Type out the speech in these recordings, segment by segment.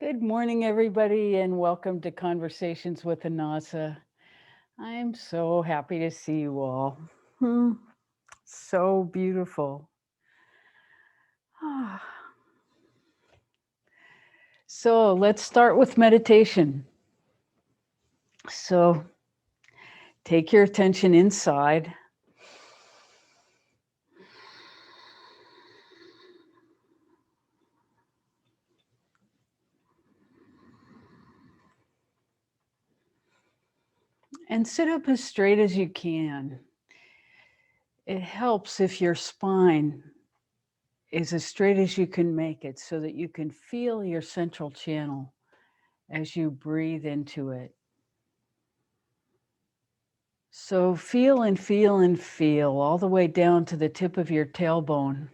Good morning, everybody, and welcome to Conversations with Anasa. I'm so happy to see you all. So beautiful. So let's start with meditation. So take your attention inside. And sit up as straight as you can. It helps if your spine is as straight as you can make it so that you can feel your central channel as you breathe into it. So feel and feel and feel all the way down to the tip of your tailbone.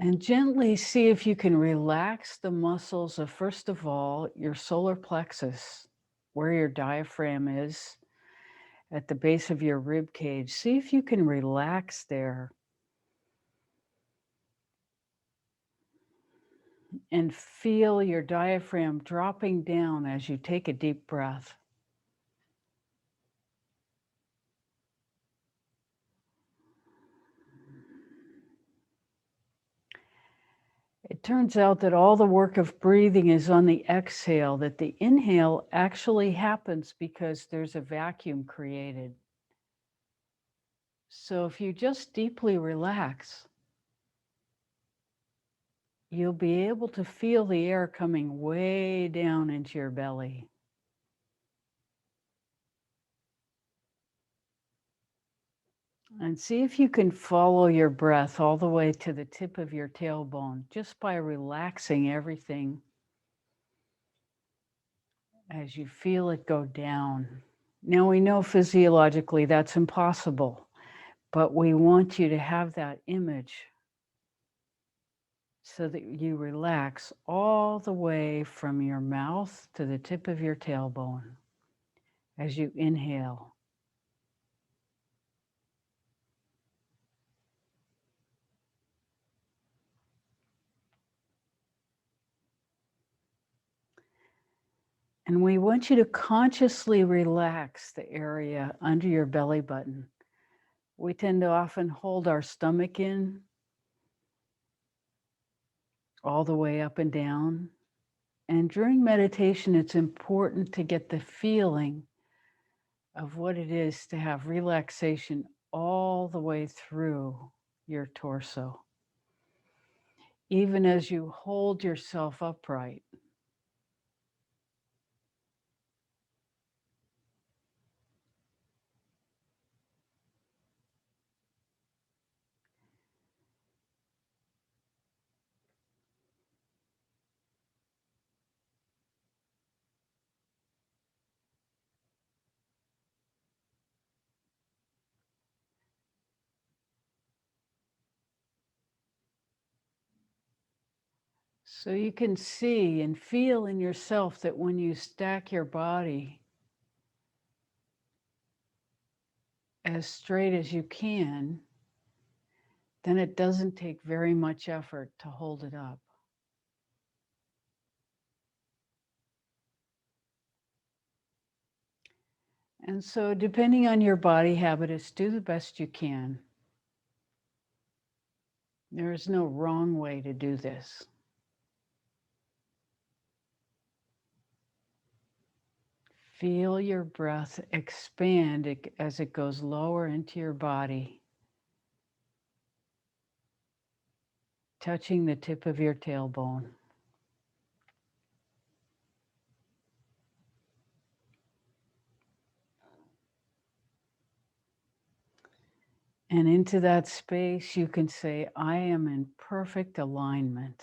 And gently see if you can relax the muscles of, first of all, your solar plexus, where your diaphragm is at the base of your rib cage. See if you can relax there. And feel your diaphragm dropping down as you take a deep breath. It turns out that all the work of breathing is on the exhale, that the inhale actually happens because there's a vacuum created. So if you just deeply relax, you'll be able to feel the air coming way down into your belly. And see if you can follow your breath all the way to the tip of your tailbone just by relaxing everything as you feel it go down. Now we know physiologically that's impossible, but we want you to have that image so that you relax all the way from your mouth to the tip of your tailbone as you inhale. And we want you to consciously relax the area under your belly button. We tend to often hold our stomach in all the way up and down. And during meditation, it's important to get the feeling of what it is to have relaxation all the way through your torso, even as you hold yourself upright. So you can see and feel in yourself that when you stack your body as straight as you can, then it doesn't take very much effort to hold it up. And so depending on your body habitus, do the best you can. There is no wrong way to do this. Feel your breath expand as it goes lower into your body, touching the tip of your tailbone. And into that space, you can say, I am in perfect alignment.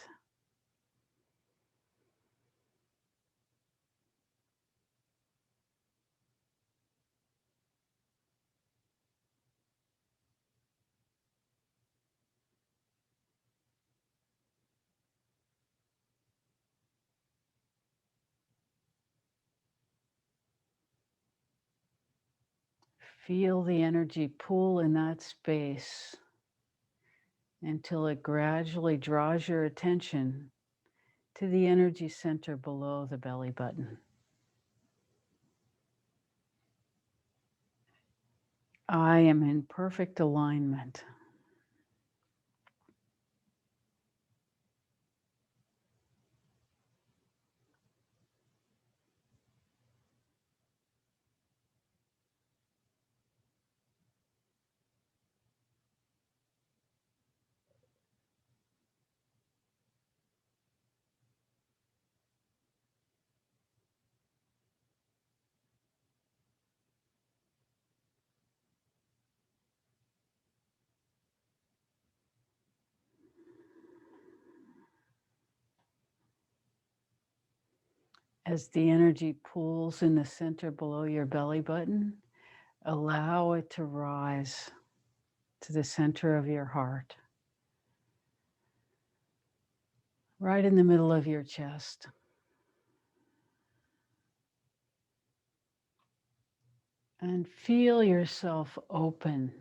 Feel the energy pool in that space until it gradually draws your attention to the energy center below the belly button. I am in perfect alignment. As the energy pools in the center below your belly button, allow it to rise to the center of your heart, right in the middle of your chest. And feel yourself open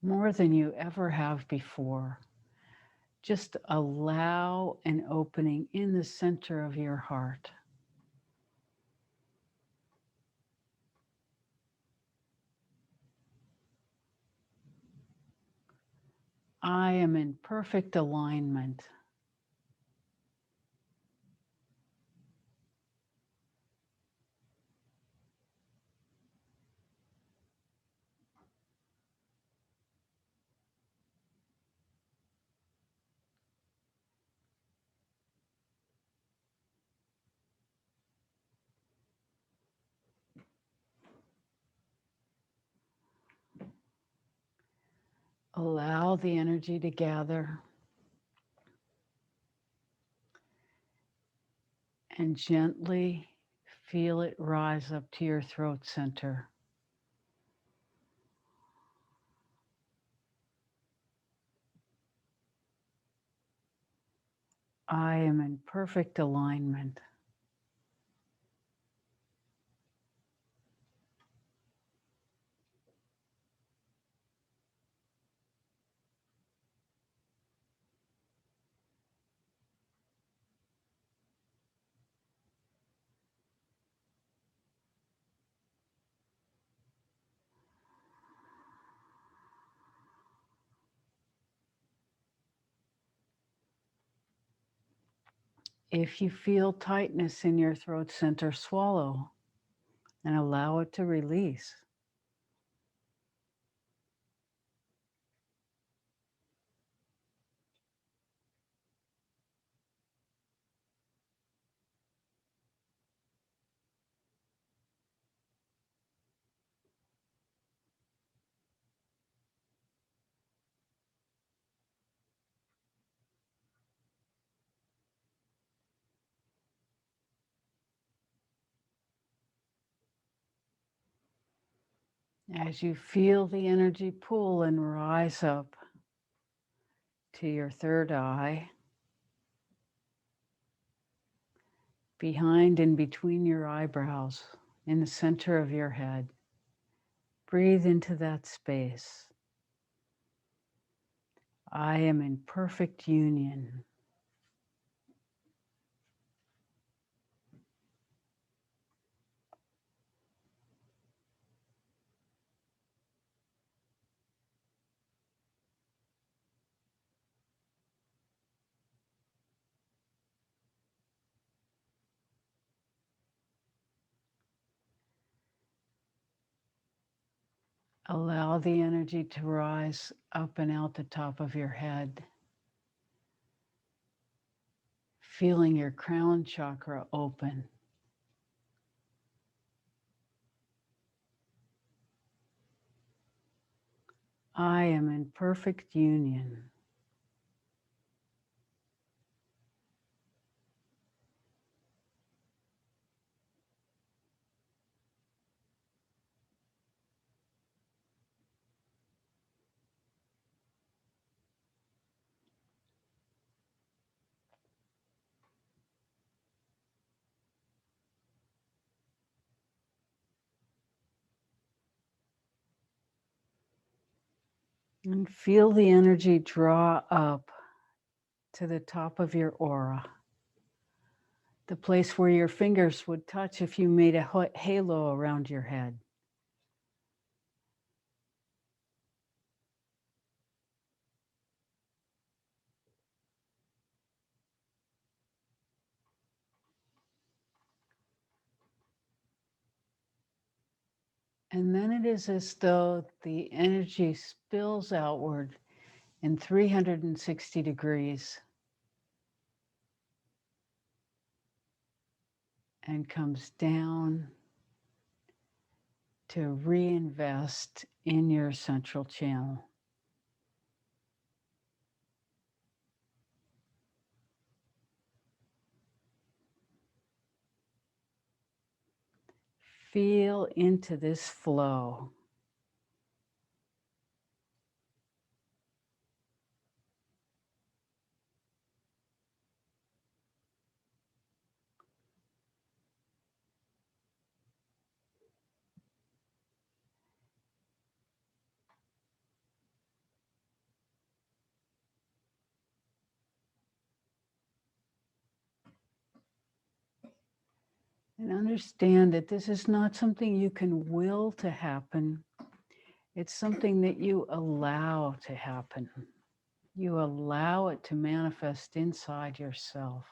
more than you ever have before. Just allow an opening in the center of your heart. I am in perfect alignment. Allow the energy to gather and gently feel it rise up to your throat center. I am in perfect alignment. If you feel tightness in your throat center, swallow and allow it to release. As you feel the energy pull and rise up to your third eye, behind and between your eyebrows, in the center of your head, breathe into that space. I am in perfect union. Allow the energy to rise up and out the top of your head, feeling your crown chakra open. I am in perfect union. And feel the energy draw up to the top of your aura, the place where your fingers would touch if you made a halo around your head. And then it is as though the energy spills outward in 360 degrees and comes down to reinvest in your central channel. Feel into this flow. And understand that this is not something you can will to happen. It's something that you allow to happen. You allow it to manifest inside yourself.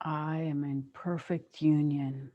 I am in perfect union.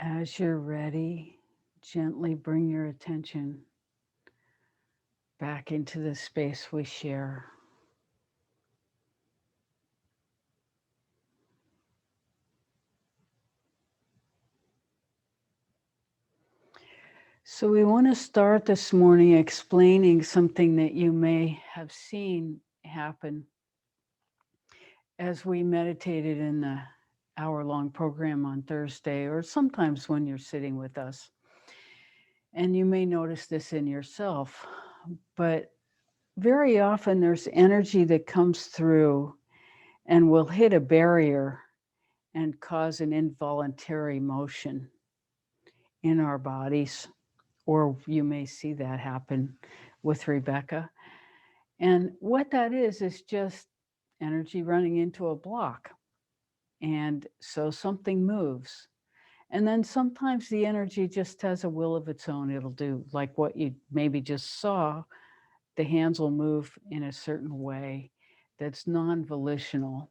As you're ready, gently bring your attention back into the space we share. So we want to start this morning explaining something that you may have seen happen as we meditated in the hour-long program on Thursday, or sometimes when you're sitting with us. And you may notice this in yourself, but very often there's energy that comes through and will hit a barrier and cause an involuntary motion in our bodies. Or you may see that happen with Rebecca. And what that is just energy running into a block. And so something moves. And then sometimes the energy just has a will of its own. It'll do like what you maybe just saw. The hands will move in a certain way that's non-volitional.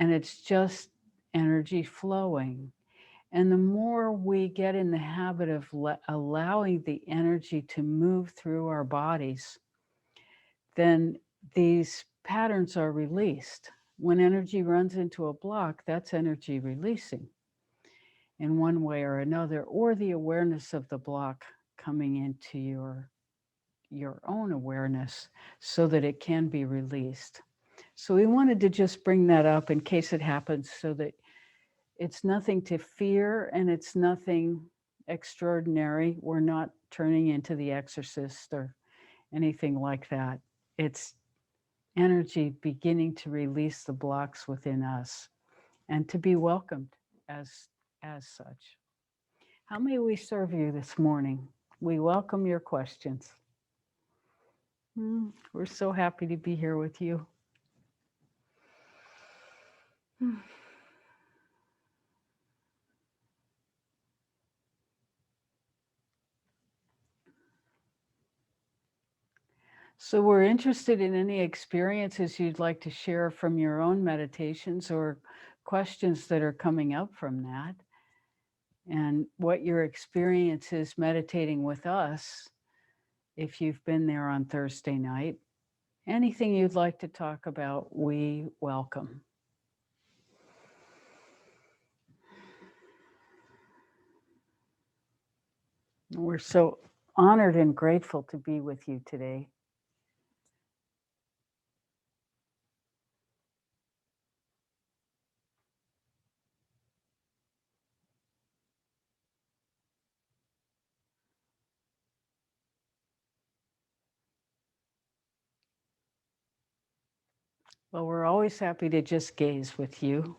And it's just energy flowing. And the more we get in the habit of allowing the energy to move through our bodies, then these patterns are released. When energy runs into a block, that's energy releasing in one way or another, or the awareness of the block coming into your your own awareness so that it can be released. So we wanted to just bring that up in case it happens so that it's nothing to fear and it's nothing extraordinary. We're not turning into the exorcist or anything like that. It's energy beginning to release the blocks within us and to be welcomed as such. How may we serve you this morning? We welcome your questions. We're so happy to be here with you. So we're interested in any experiences you'd like to share from your own meditations or questions that are coming up from that, and what your experience is meditating with us if you've been there on Thursday night. Anything you'd like to talk about, we welcome. We're so honored and grateful to be with you today. Well, we're always happy to just gaze with you.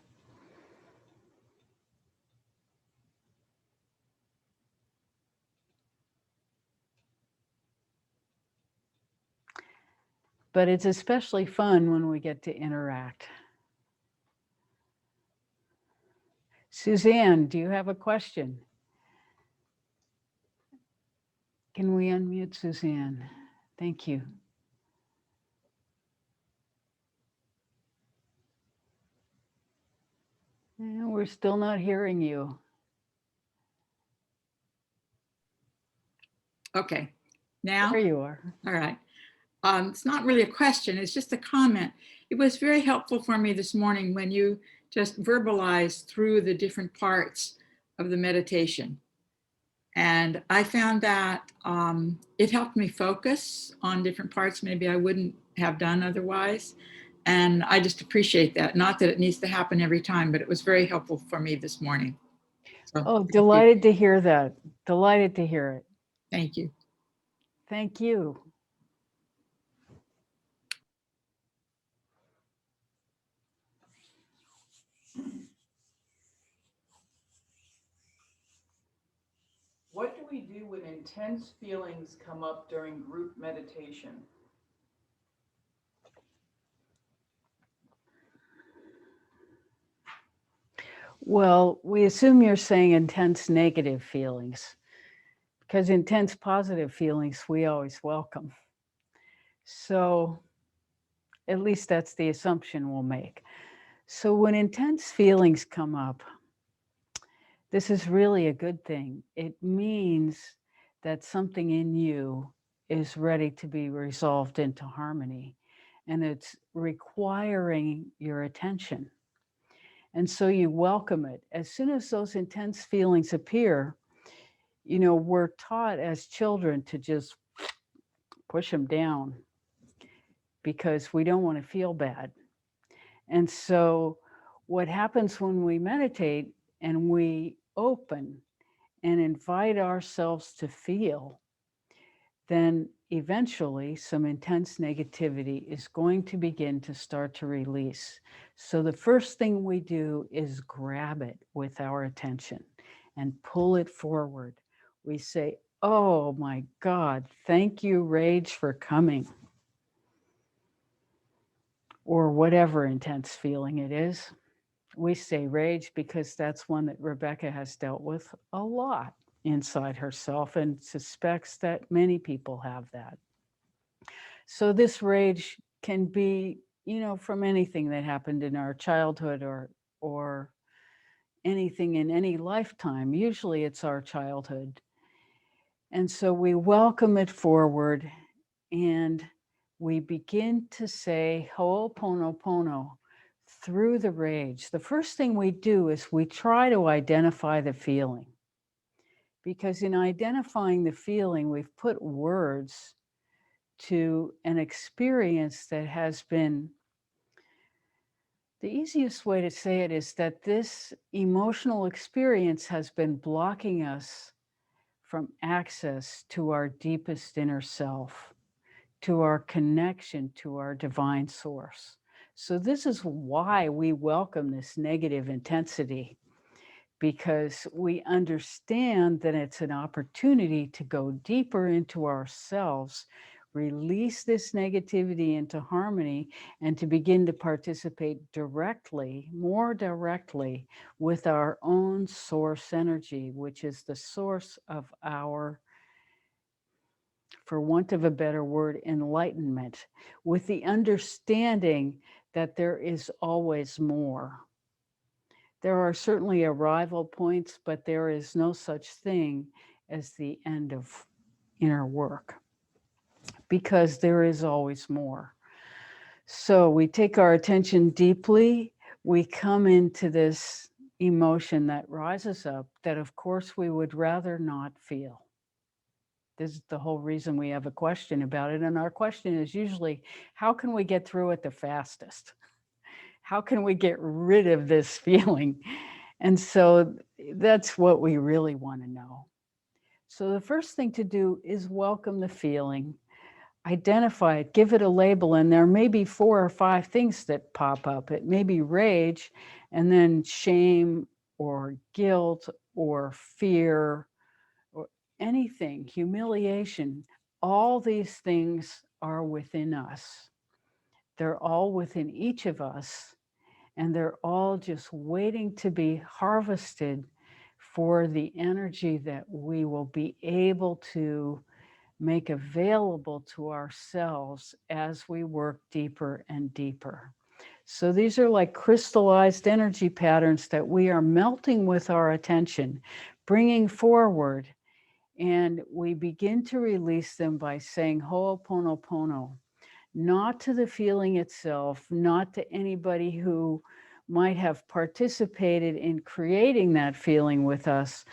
But it's especially fun when we get to interact. Suzanne, do you have a question? Can we unmute Suzanne? Thank you. And we're still not hearing you. Okay, now? There you are. All right. It's not really a question, it's just a comment. It was very helpful for me this morning when you just verbalized through the different parts of the meditation. And I found that it helped me focus on different parts maybe I wouldn't have done otherwise. And I just appreciate that. Not that it needs to happen every time, but it was very helpful for me this morning. So, delighted to hear that. Delighted to hear it. Thank you. Thank you. What do we do when intense feelings come up during group meditation? Well, we assume you're saying intense negative feelings, because intense positive feelings we always welcome. So at least that's the assumption we'll make. So when intense feelings come up, this is really a good thing. It means that something in you is ready to be resolved into harmony, and it's requiring your attention. And so you welcome it. As soon as those intense feelings appear, we're taught as children to just push them down because we don't want to feel bad. And so what happens when we meditate and we open and invite ourselves to feel, then eventually some intense negativity is going to begin to start to release. So the first thing we do is grab it with our attention and pull it forward. We say, "Oh my God, thank you, rage, for coming." Or whatever intense feeling it is. We say rage because that's one that Rebecca has dealt with a lot inside herself and suspects that many people have that. So this rage can be, from anything that happened in our childhood or anything in any lifetime. Usually it's our childhood. And so we welcome it forward and we begin to say Ho'oponopono through the rage. The first thing we do is we try to identify the feeling, because in identifying the feeling, we've put words to an experience that has been, the easiest way to say it is that this emotional experience has been blocking us from access to our deepest inner self, to our connection to our divine source. So this is why we welcome this negative intensity, because we understand that it's an opportunity to go deeper into ourselves, release this negativity into harmony, and to begin to participate directly, more directly, with our own source energy, which is the source of our, for want of a better word, enlightenment, with the understanding that there is always more. There are certainly arrival points, but there is no such thing as the end of inner work, because there is always more. So we take our attention deeply, we come into this emotion that rises up that, of course, we would rather not feel. This is the whole reason we have a question about it. And our question is usually, how can we get through it the fastest? How can we get rid of this feeling? And so that's what we really want to know. So the first thing to do is welcome the feeling, identify it, give it a label, and there may be 4 or 5 things that pop up. It may be rage, and then shame or guilt or fear or anything, humiliation. All these things are within us. They're all within each of us. And they're all just waiting to be harvested for the energy that we will be able to make available to ourselves as we work deeper and deeper. So these are like crystallized energy patterns that we are melting with our attention, bringing forward, and we begin to release them by saying Ho'oponopono. Not to the feeling itself, not to anybody who might have participated in creating that feeling with us,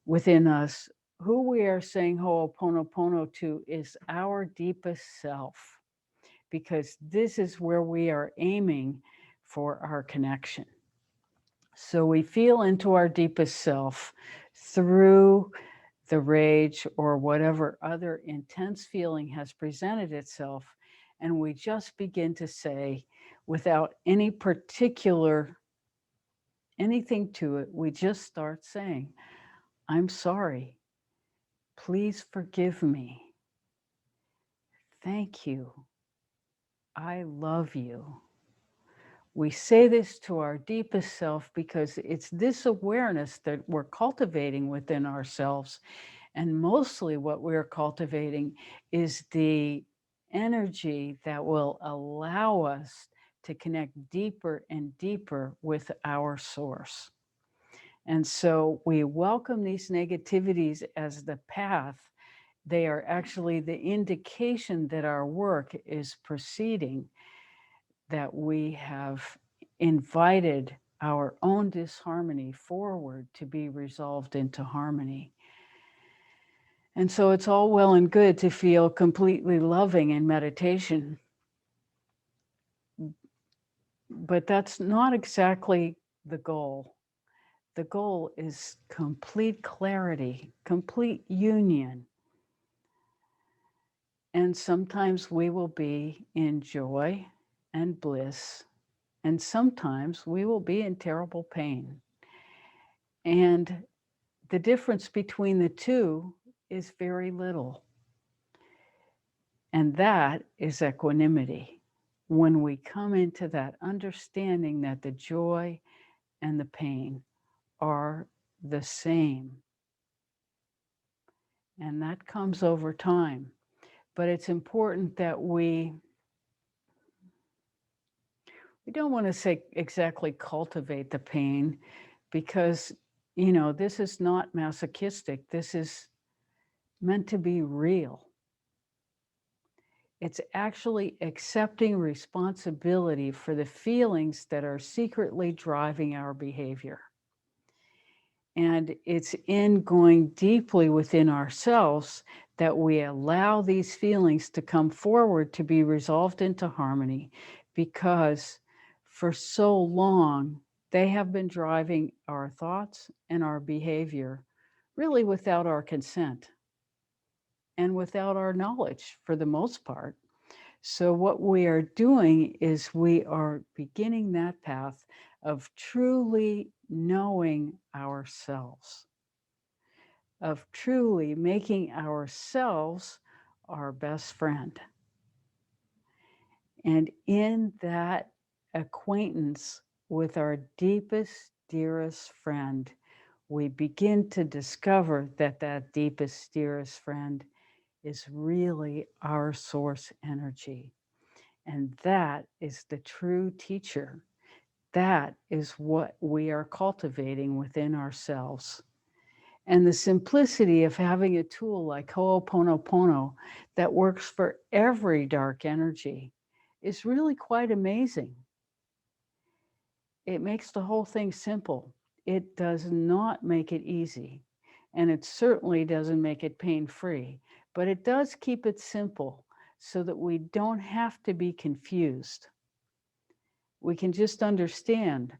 within us. Who we are saying Ho'oponopono to is our deepest self, because this is where we are aiming for our connection. So we feel into our deepest self through the rage or whatever other intense feeling has presented itself. And we just begin to say, without any particular anything to it, we just start saying, I'm sorry. Please forgive me. Thank you. I love you. We say this to our deepest self because it's this awareness that we're cultivating within ourselves. And mostly what we're cultivating is the energy that will allow us to connect deeper and deeper with our source. And so we welcome these negativities as the path. They are actually the indication that our work is proceeding, that we have invited our own disharmony forward to be resolved into harmony. And so it's all well and good to feel completely loving in meditation, but that's not exactly the goal. The goal is complete clarity, complete union. And sometimes we will be in joy and bliss, and sometimes we will be in terrible pain. And the difference between the two is very little. And that is equanimity. When we come into that understanding that the joy and the pain are the same. And that comes over time. But it's important that we don't want to say exactly cultivate the pain, because, this is not masochistic. This is meant to be real. It's actually accepting responsibility for the feelings that are secretly driving our behavior. And it's in going deeply within ourselves that we allow these feelings to come forward to be resolved into harmony, because for so long they have been driving our thoughts and our behavior, really without our consent and without our knowledge for the most part. So what we are doing is we are beginning that path of truly knowing ourselves, of truly making ourselves our best friend. And in that acquaintance with our deepest, dearest friend, we begin to discover that that deepest, dearest friend is really our source energy. And that is the true teacher. That is what we are cultivating within ourselves. And the simplicity of having a tool like Ho'oponopono that works for every dark energy is really quite amazing. It makes the whole thing simple. It does not make it easy, and it certainly doesn't make it pain-free, but it does keep it simple so that we don't have to be confused. We can just understand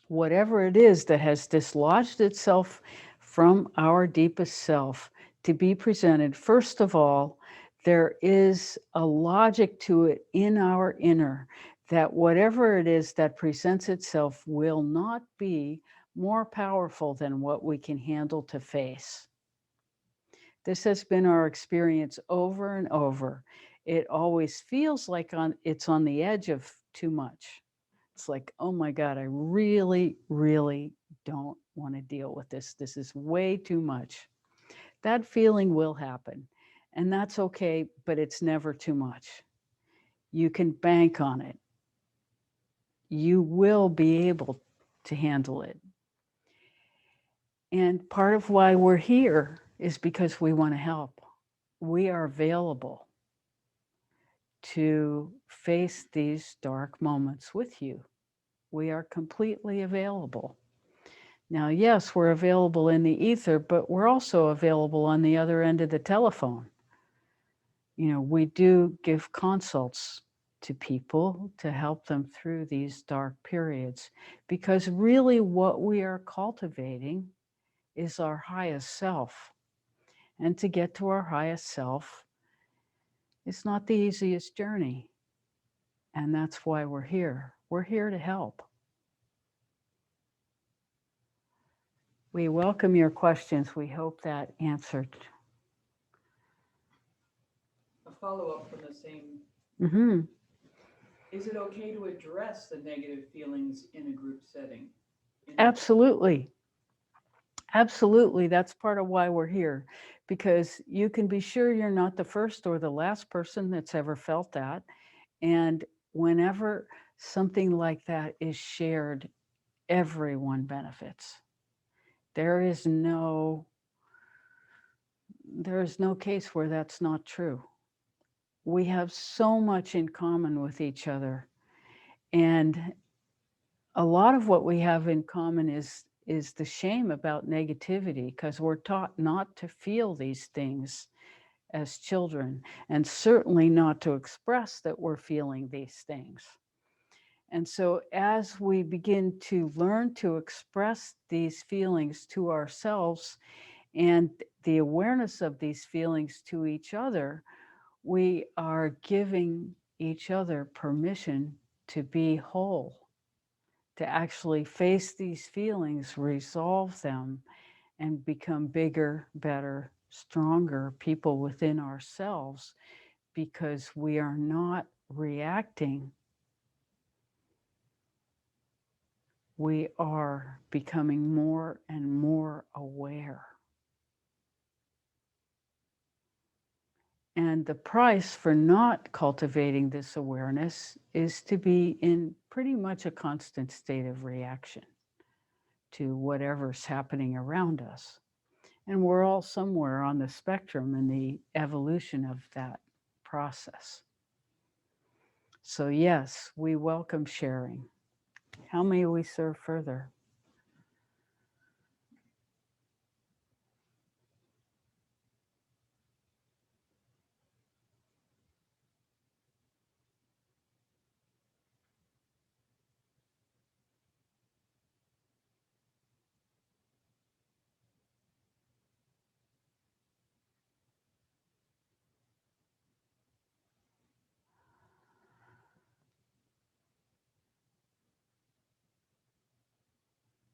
whatever it is that has dislodged itself from our deepest self to be presented. First of all, there is a logic to it in our inner that whatever it is that presents itself will not be more powerful than what we can handle to face. This has been our experience over and over. It always feels like it's on the edge of too much. It's like, oh my God, I really, really don't want to deal with this. This is way too much. That feeling will happen, and that's okay, but it's never too much. You can bank on it. You will be able to handle it. And part of why we're here is because we want to help. We are available to face these dark moments with you. We are completely available. Now, yes, we're available in the ether, but we're also available on the other end of the telephone. You know, we do give consults to people to help them through these dark periods, because really what we are cultivating is our highest self. And to get to our highest self is not the easiest journey. And that's why we're here. We're here to help. We welcome your questions. We hope that answered. A follow-up from the same. Mm-hmm. Is it okay to address the negative feelings in a group setting? Absolutely. Absolutely. That's part of why we're here, because you can be sure you're not the first or the last person that's ever felt that. And whenever something like that is shared, everyone benefits. There is no case where that's not true. We have so much in common with each other. And a lot of what we have in common is the shame about negativity, because we're taught not to feel these things as children, and certainly not to express that we're feeling these things. And so as we begin to learn to express these feelings to ourselves and the awareness of these feelings to each other, we are giving each other permission to be whole, to actually face these feelings, resolve them, and become bigger, better, stronger people within ourselves, because we are not reacting. We are becoming more and more aware. And the price for not cultivating this awareness is to be in pretty much a constant state of reaction to whatever's happening around us. And we're all somewhere on the spectrum in the evolution of that process. So yes, we welcome sharing. How may we serve further?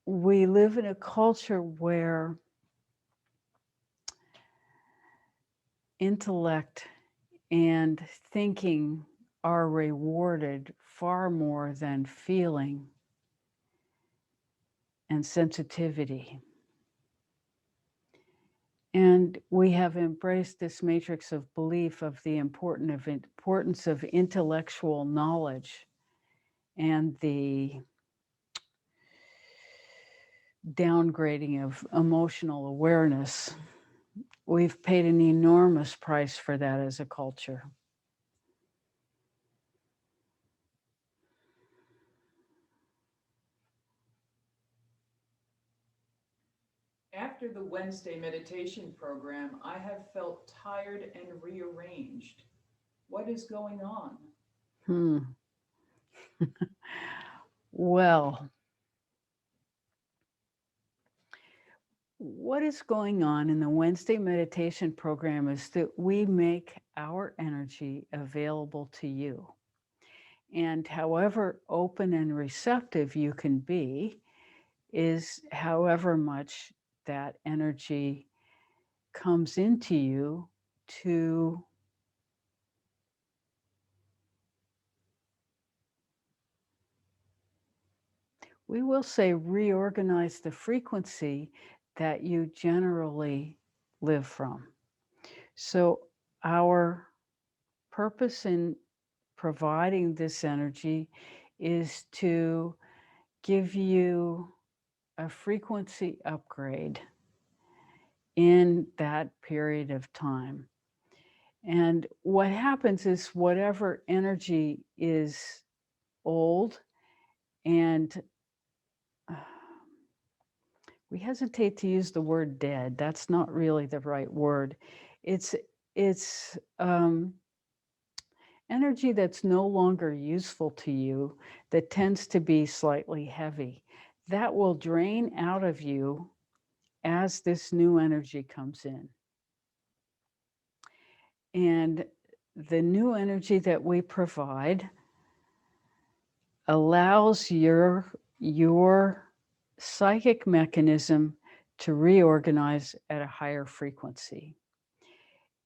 we live in a culture where intellect and thinking are rewarded far more than feeling and sensitivity. And we have embraced this matrix of belief of the importance of intellectual knowledge and the downgrading of emotional awareness. We've paid an enormous price for that as a culture. After the Wednesday meditation program, I have felt tired and rearranged. What is going on? Well, what is going on in the Wednesday meditation program is that we make our energy available to you. And however open and receptive you can be is however much that energy comes into you to we will say reorganize the frequency that you generally live from. So our purpose in providing this energy is to give you a frequency upgrade in that period of time. And what happens is whatever energy is old and we hesitate to use the word dead. That's not really the right word. It's energy that's no longer useful to you, that tends to be slightly heavy. That will drain out of you as this new energy comes in. And the new energy that we provide allows your psychic mechanism to reorganize at a higher frequency.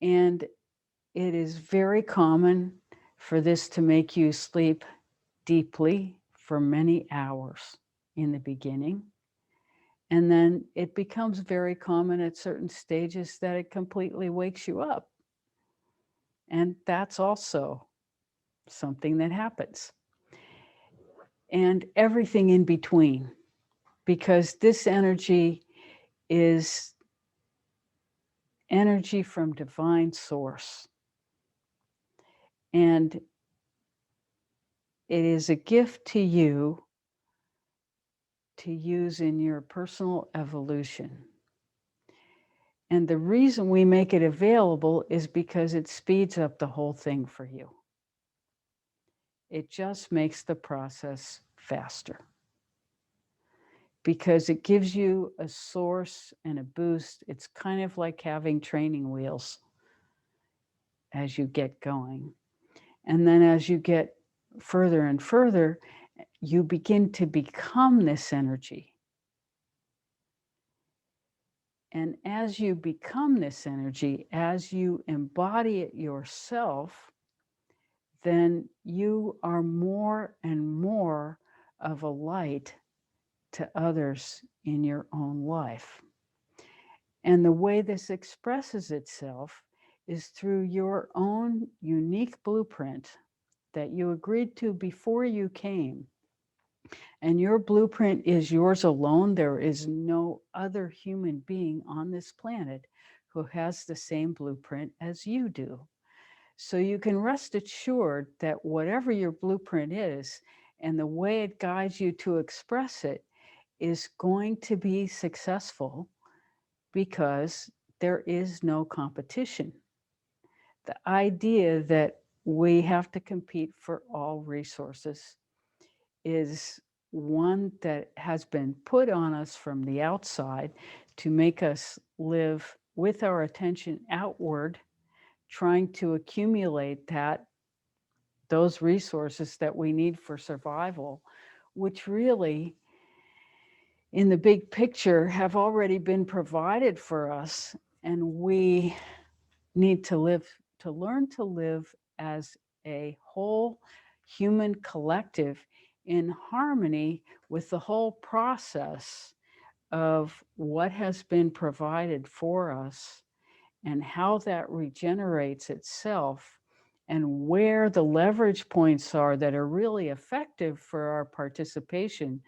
And it is very common for this to make you sleep deeply for many hours in the beginning. And then it becomes very common at certain stages that it completely wakes you up. And that's also something that happens. And everything in between, because this energy is energy from divine source. And it is a gift to you to use in your personal evolution. And the reason we make it available is because it speeds up the whole thing for you. It just makes the process faster because it gives you a source and a boost. It's kind of like having training wheels as you get going. And then as you get further and further, you begin to become this energy. And as you become this energy, as you embody it yourself, then you are more and more of a light to others in your own life. And the way this expresses itself is through your own unique blueprint that you agreed to before you came. And your blueprint is yours alone. There is no other human being on this planet who has the same blueprint as you do. So you can rest assured that whatever your blueprint is and the way it guides you to express it is going to be successful because there is no competition. The idea that we have to compete for all resources is one that has been put on us from the outside to make us live with our attention outward, trying to accumulate those resources that we need for survival, which really in the big picture have already been provided for us, and we need to learn to live as a whole human collective in harmony with the whole process of what has been provided for us and how that regenerates itself, and where the leverage points are that are really effective for our participation,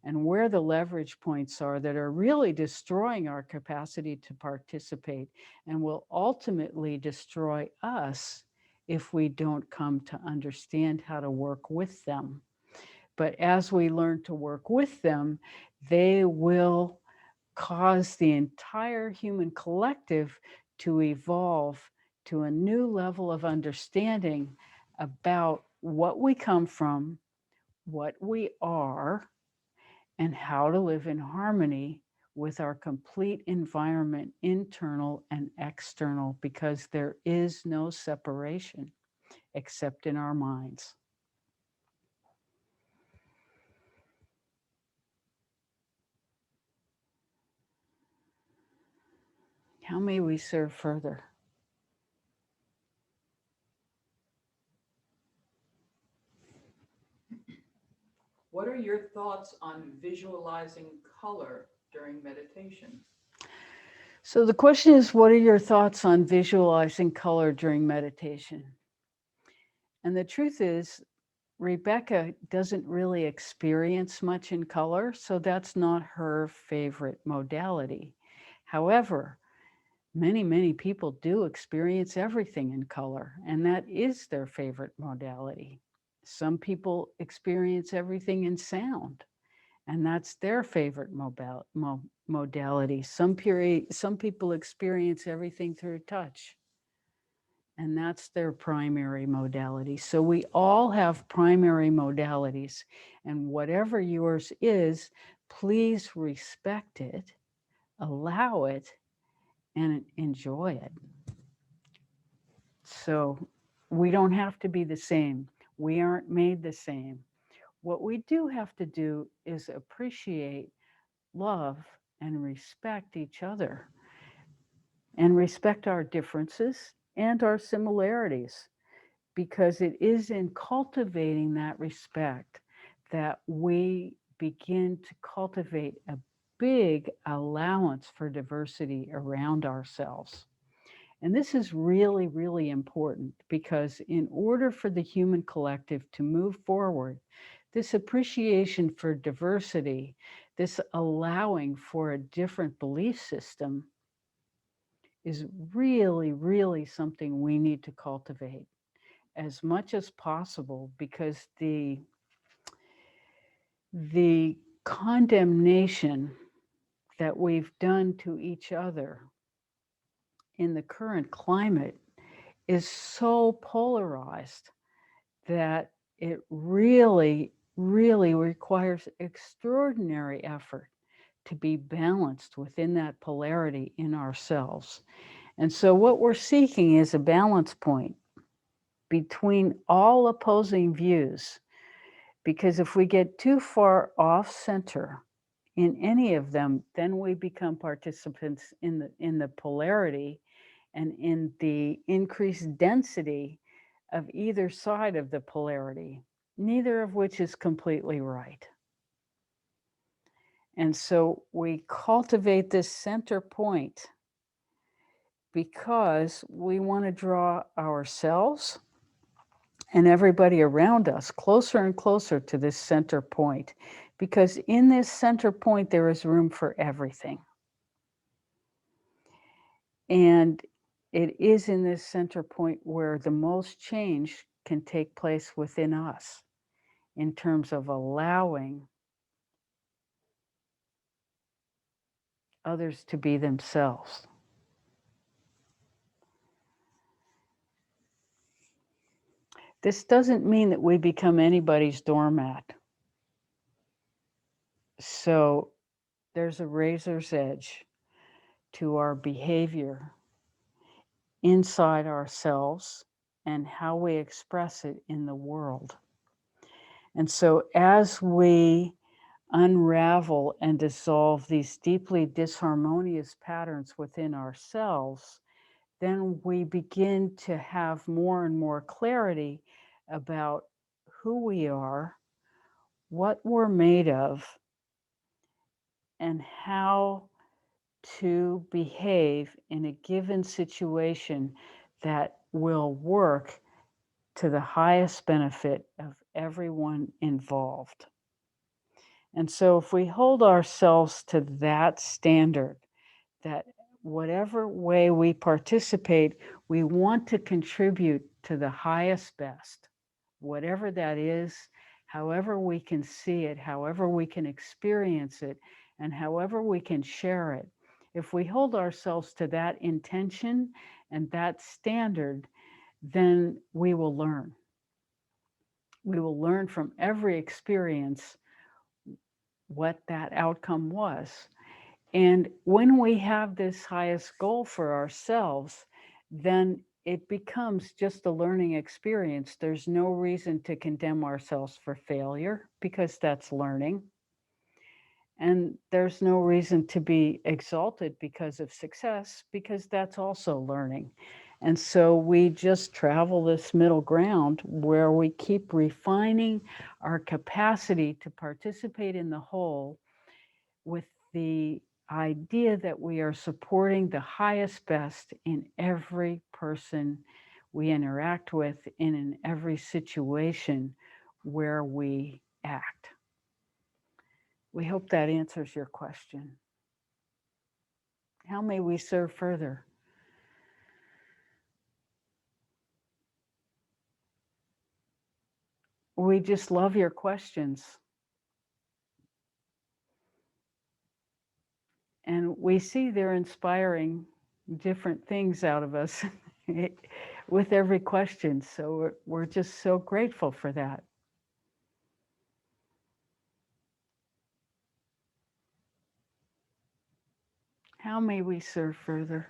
and where the leverage points are that are really destroying our capacity to participate and will ultimately destroy us if we don't come to understand how to work with them. But as we learn to work with them, they will cause the entire human collective to evolve to a new level of understanding about what we come from, what we are, and how to live in harmony with our complete environment, internal and external, because there is no separation except in our minds. How may we serve further? What are your thoughts on visualizing color during meditation? So the question is, what are your thoughts on visualizing color during meditation? And the truth is, Rebecca doesn't really experience much in color, so that's not her favorite modality. However, many people do experience everything in color, and that is their favorite modality. Some people experience everything in sound, and that's their favorite modality. Some people experience everything through touch, and that's their primary modality. So we all have primary modalities, and whatever yours is, please respect it, allow it, and enjoy it. So we don't have to be the same. We aren't made the same. What we do have to do is appreciate, love, and respect each other, and respect our differences and our similarities, because it is in cultivating that respect that we begin to cultivate a big allowance for diversity around ourselves. And this is really important, because in order for the human collective to move forward, this appreciation for diversity, this allowing for a different belief system, is really something we need to cultivate as much as possible, because the condemnation that we've done to each other in the current climate is so polarized that it really requires extraordinary effort to be balanced within that polarity in ourselves. And so what we're seeking is a balance point between all opposing views, because if we get too far off center in any of them, then we become participants in the polarity and in the increased density of either side of the polarity, neither of which is completely right. And so we cultivate this center point because we want to draw ourselves and everybody around us closer and closer to this center point, because in this center point, there is room for everything. And it is in this center point where the most change can take place within us, in terms of allowing others to be themselves. This doesn't mean that we become anybody's doormat. So there's a razor's edge to our behavior inside ourselves and how we express it in the world. And so as we unravel and dissolve these deeply disharmonious patterns within ourselves, then we begin to have more and more clarity about who we are, what we're made of, and how to behave in a given situation that will work to the highest benefit of everyone involved. And so if we hold ourselves to that standard, that whatever way we participate, we want to contribute to the highest best, whatever that is, however we can see it, however we can experience it, and however we can share it. If we hold ourselves to that intention and that standard, then we will learn. We will learn from every experience what that outcome was. And when we have this highest goal for ourselves, then it becomes just a learning experience. There's no reason to condemn ourselves for failure because that's learning. And there's no reason to be exalted because of success because that's also learning. And so we just travel this middle ground where we keep refining our capacity to participate in the whole with the idea that we are supporting the highest best in every person we interact with and in every situation where we act. We hope that answers your question. How may we serve further? We just love your questions. And we see they're inspiring different things out of us with every question. So we're just so grateful for that. How may we serve further?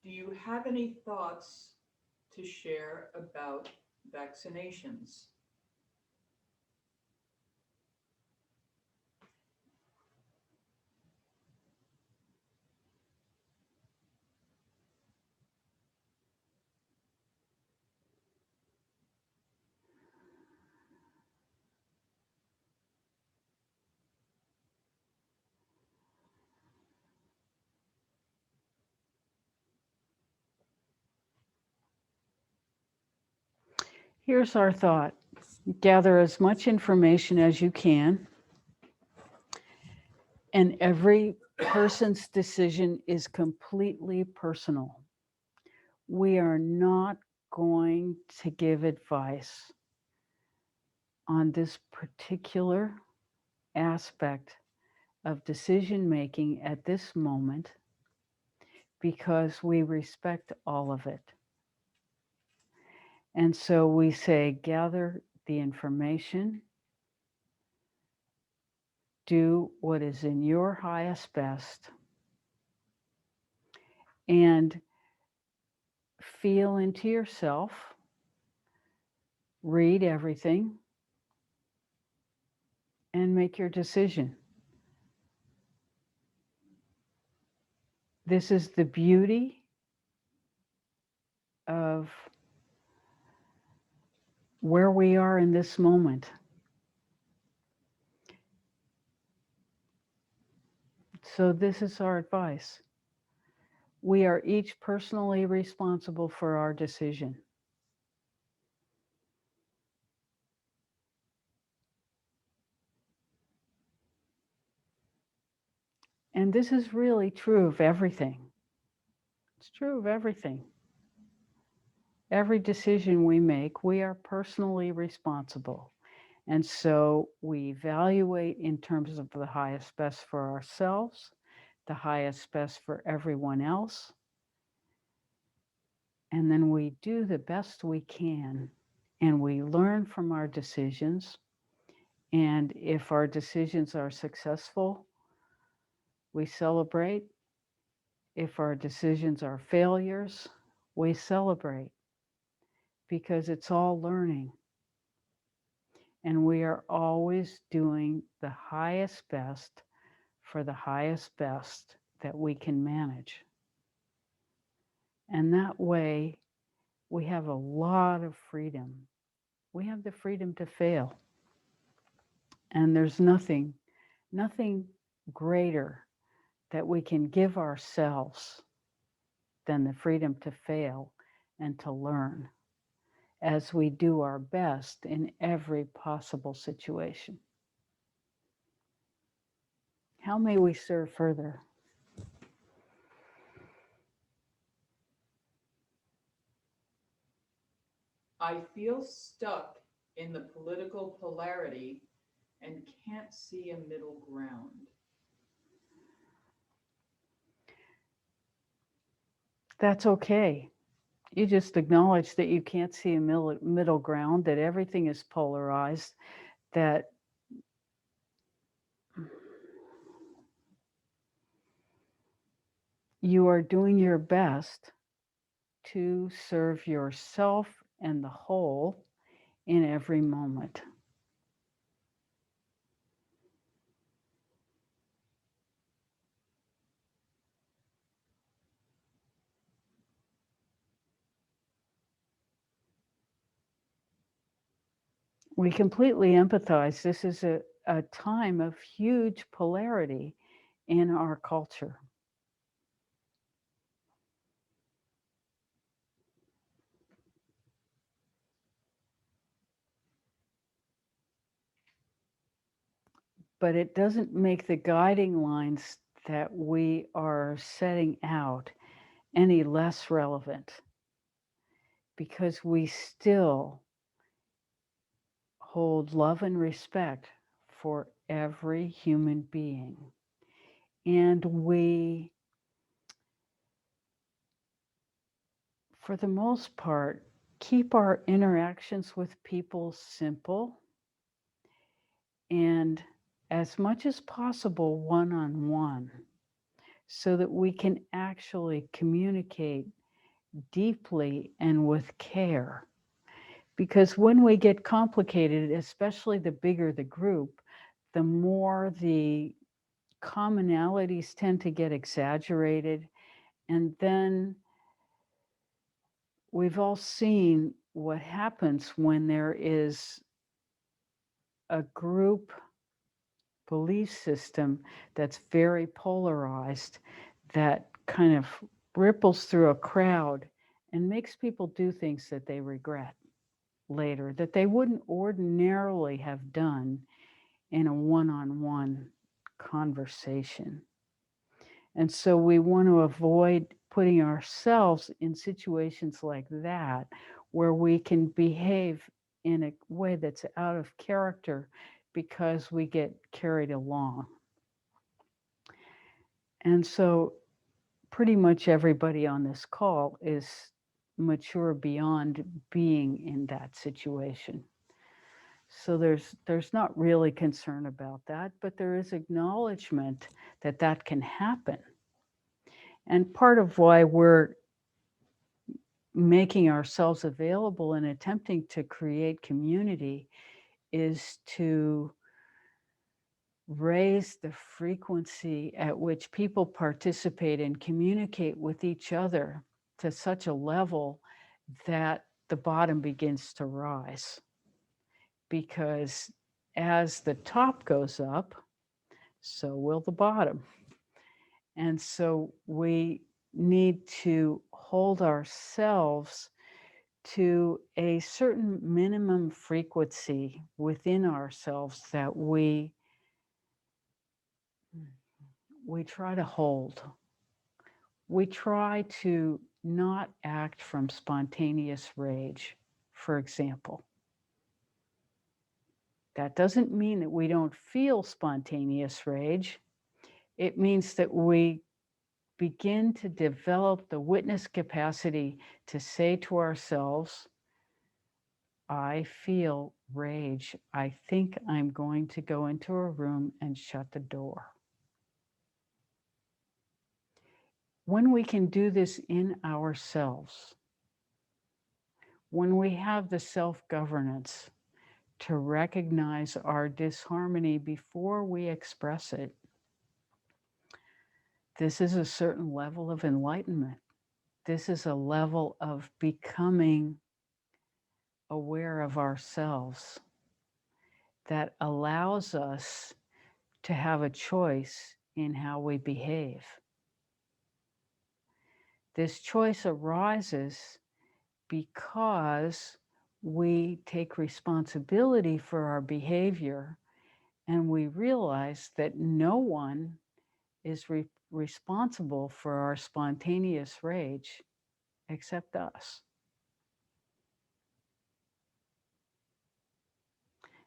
Do you have any thoughts to share about vaccinations? Here's our thought. Gather as much information as you can, and every person's decision is completely personal. We are not going to give advice on this particular aspect of decision making at this moment because we respect all of it. And so we say, gather the information, do what is in your highest best, and feel into yourself, read everything, and make your decision. This is the beauty of where we are in this moment. So this is our advice. We are each personally responsible for our decision. And this is really true of everything. It's true of everything. Every decision we make, we are personally responsible. And so we evaluate in terms of the highest best for ourselves, the highest best for everyone else. And then we do the best we can and we learn from our decisions. And if our decisions are successful, we celebrate. If our decisions are failures, we celebrate, because it's all learning. And we are always doing the highest best for the highest best that we can manage. And that way, we have a lot of freedom. We have the freedom to fail. And there's nothing greater that we can give ourselves than the freedom to fail and to learn as we do our best in every possible situation. How may we serve further? I feel stuck in the political polarity and can't see a middle ground. That's okay. You just acknowledge that you can't see a middle ground, that everything is polarized, that you are doing your best to serve yourself and the whole in every moment. We completely empathize. This is a time of huge polarity in our culture. But it doesn't make the guiding lines that we are setting out any less relevant, because we still hold love and respect for every human being. And we, for the most part, keep our interactions with people simple and as much as possible one-on-one, so that we can actually communicate deeply and with care. Because when we get complicated, especially the bigger the group, the more the commonalities tend to get exaggerated. And then we've all seen what happens when there is a group belief system that's very polarized, that kind of ripples through a crowd and makes people do things that they regret later, that they wouldn't ordinarily have done in a one-on-one conversation. And so we want to avoid putting ourselves in situations like that, where we can behave in a way that's out of character because we get carried along. And so pretty much everybody on this call is mature beyond being in that situation. So there's not really concern about that, but there is acknowledgement that that can happen. And part of why we're making ourselves available and attempting to create community is to raise the frequency at which people participate and communicate with each other to such a level that the bottom begins to rise. Because as the top goes up, so will the bottom. And so we need to hold ourselves to a certain minimum frequency within ourselves that we try to hold. We try to not act from spontaneous rage, for example. That doesn't mean that we don't feel spontaneous rage. It means that we begin to develop the witness capacity to say to ourselves, I feel rage. I think I'm going to go into a room and shut the door. When we can do this in ourselves, when we have the self-governance to recognize our disharmony before we express it, this is a certain level of enlightenment. This is a level of becoming aware of ourselves that allows us to have a choice in how we behave. This choice arises because we take responsibility for our behavior and we realize that no one is responsible for our spontaneous rage except us.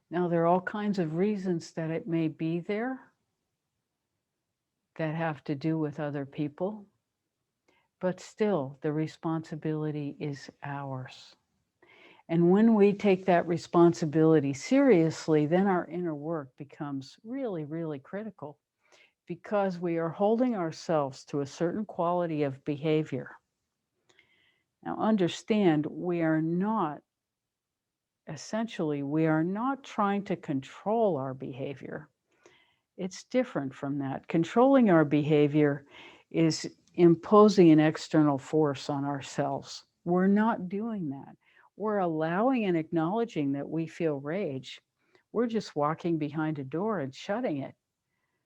Now, there are all kinds of reasons that it may be there that have to do with other people, but still the responsibility is ours. And when we take that responsibility seriously, then our inner work becomes really, really critical because we are holding ourselves to a certain quality of behavior. Now, understand, we are not trying to control our behavior. It's different from that. Controlling our behavior is imposing an external force on ourselves. We're not doing that. We're allowing and acknowledging that we feel rage. We're just walking behind a door and shutting it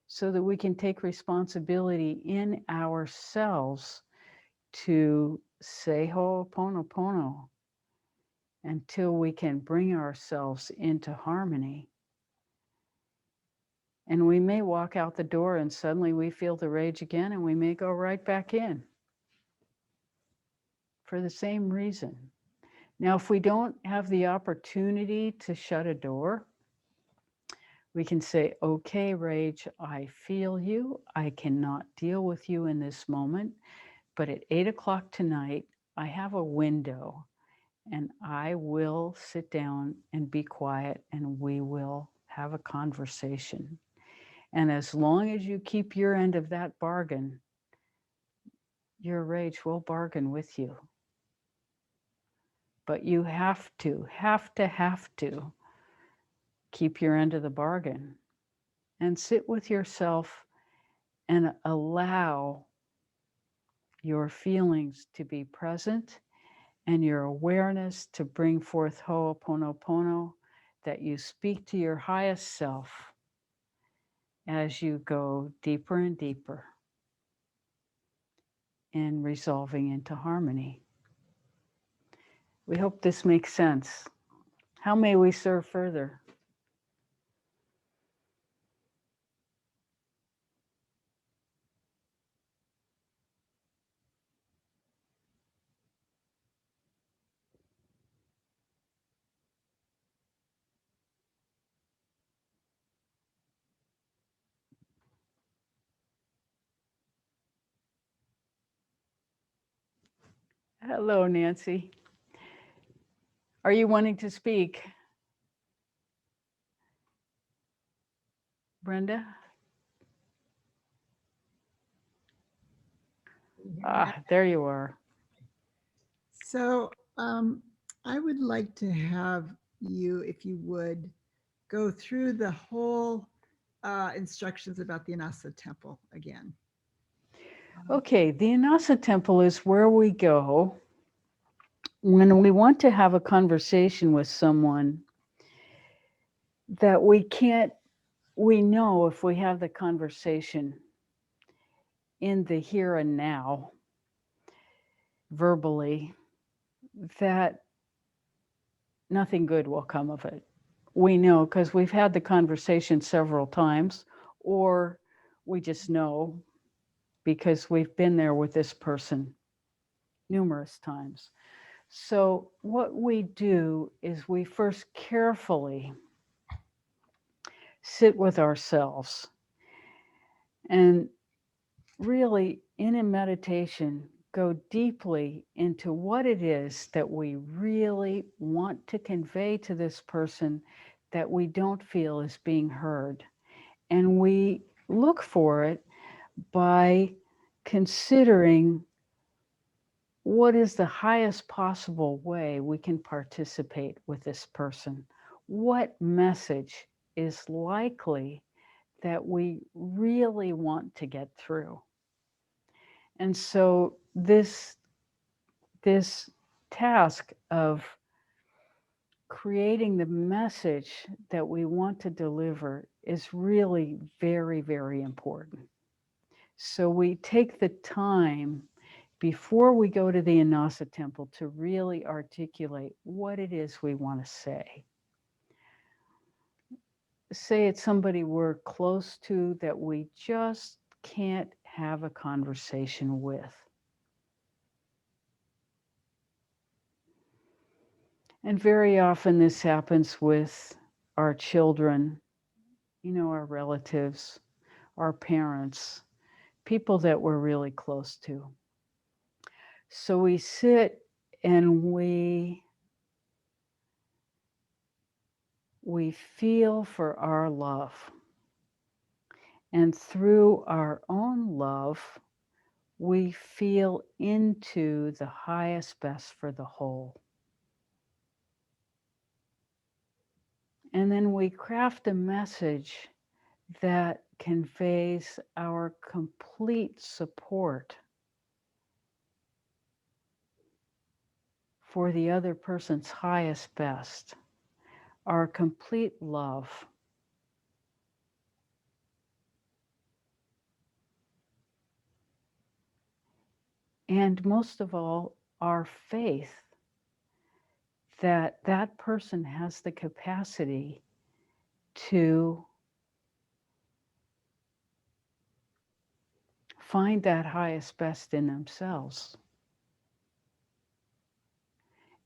so that we can take responsibility in ourselves to say Ho'oponopono until we can bring ourselves into harmony. And we may walk out the door and suddenly we feel the rage again, and we may go right back in for the same reason. Now, if we don't have the opportunity to shut a door, we can say, okay, rage, I feel you. I cannot deal with you in this moment, but at 8 o'clock tonight, I have a window and I will sit down and be quiet and we will have a conversation. And as long as you keep your end of that bargain, your rage will bargain with you. But you have to keep your end of the bargain and sit with yourself and allow your feelings to be present and your awareness to bring forth Ho'oponopono, that you speak to your highest self as you go deeper and deeper in resolving into harmony. We hope this makes sense. How may we serve further? Hello, Nancy. Are you wanting to speak? Brenda? There you are. So I would like to have you, if you would, go through the whole instructions about the Anasa Temple again. Okay, the Anasa Temple is where we go when we want to have a conversation with someone that we know if we have the conversation in the here and now, verbally, that nothing good will come of it. We know because we've had the conversation several times, or we just know because we've been there with this person numerous times. So what we do is we first carefully sit with ourselves and really in a meditation go deeply into what it is that we really want to convey to this person that we don't feel is being heard. And we look for it by considering what is the highest possible way we can participate with this person. What message is likely that we really want to get through? And so this task of creating the message that we want to deliver is really very, very important. So we take the time before we go to the Anasa Temple to really articulate what it is we want to say. Say it's somebody we're close to that we just can't have a conversation with. And very often this happens with our children, our relatives, our parents, people that we're really close to. So we sit and we feel for our love. And through our own love, we feel into the highest best for the whole. And then we craft a message that conveys our complete support for the other person's highest best, our complete love. And most of all, our faith that that person has the capacity to find that highest best in themselves.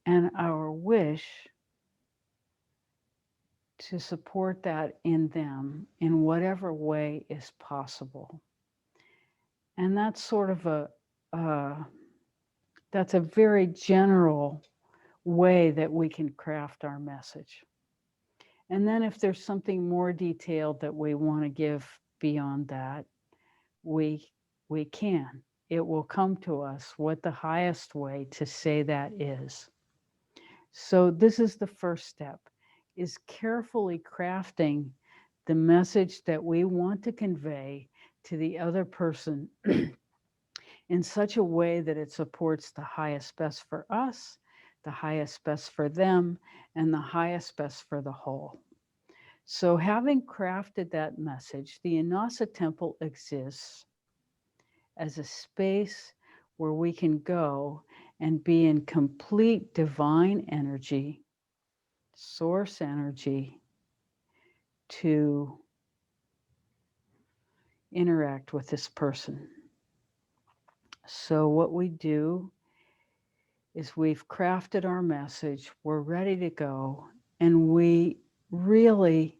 And our wish to support that in them in whatever way is possible. And that's sort of that's a very general way that we can craft our message. And then if there's something more detailed that we want to give beyond that, we can. It will come to us what the highest way to say that is. So this is the first step, is carefully crafting the message that we want to convey to the other person in such a way that it supports the highest best for us, the highest best for them, and the highest best for the whole. So having crafted that message, the Anasa Temple exists as a space where we can go and be in complete divine energy, source energy, to interact with this person. So what we do is we've crafted our message, we're ready to go, and we really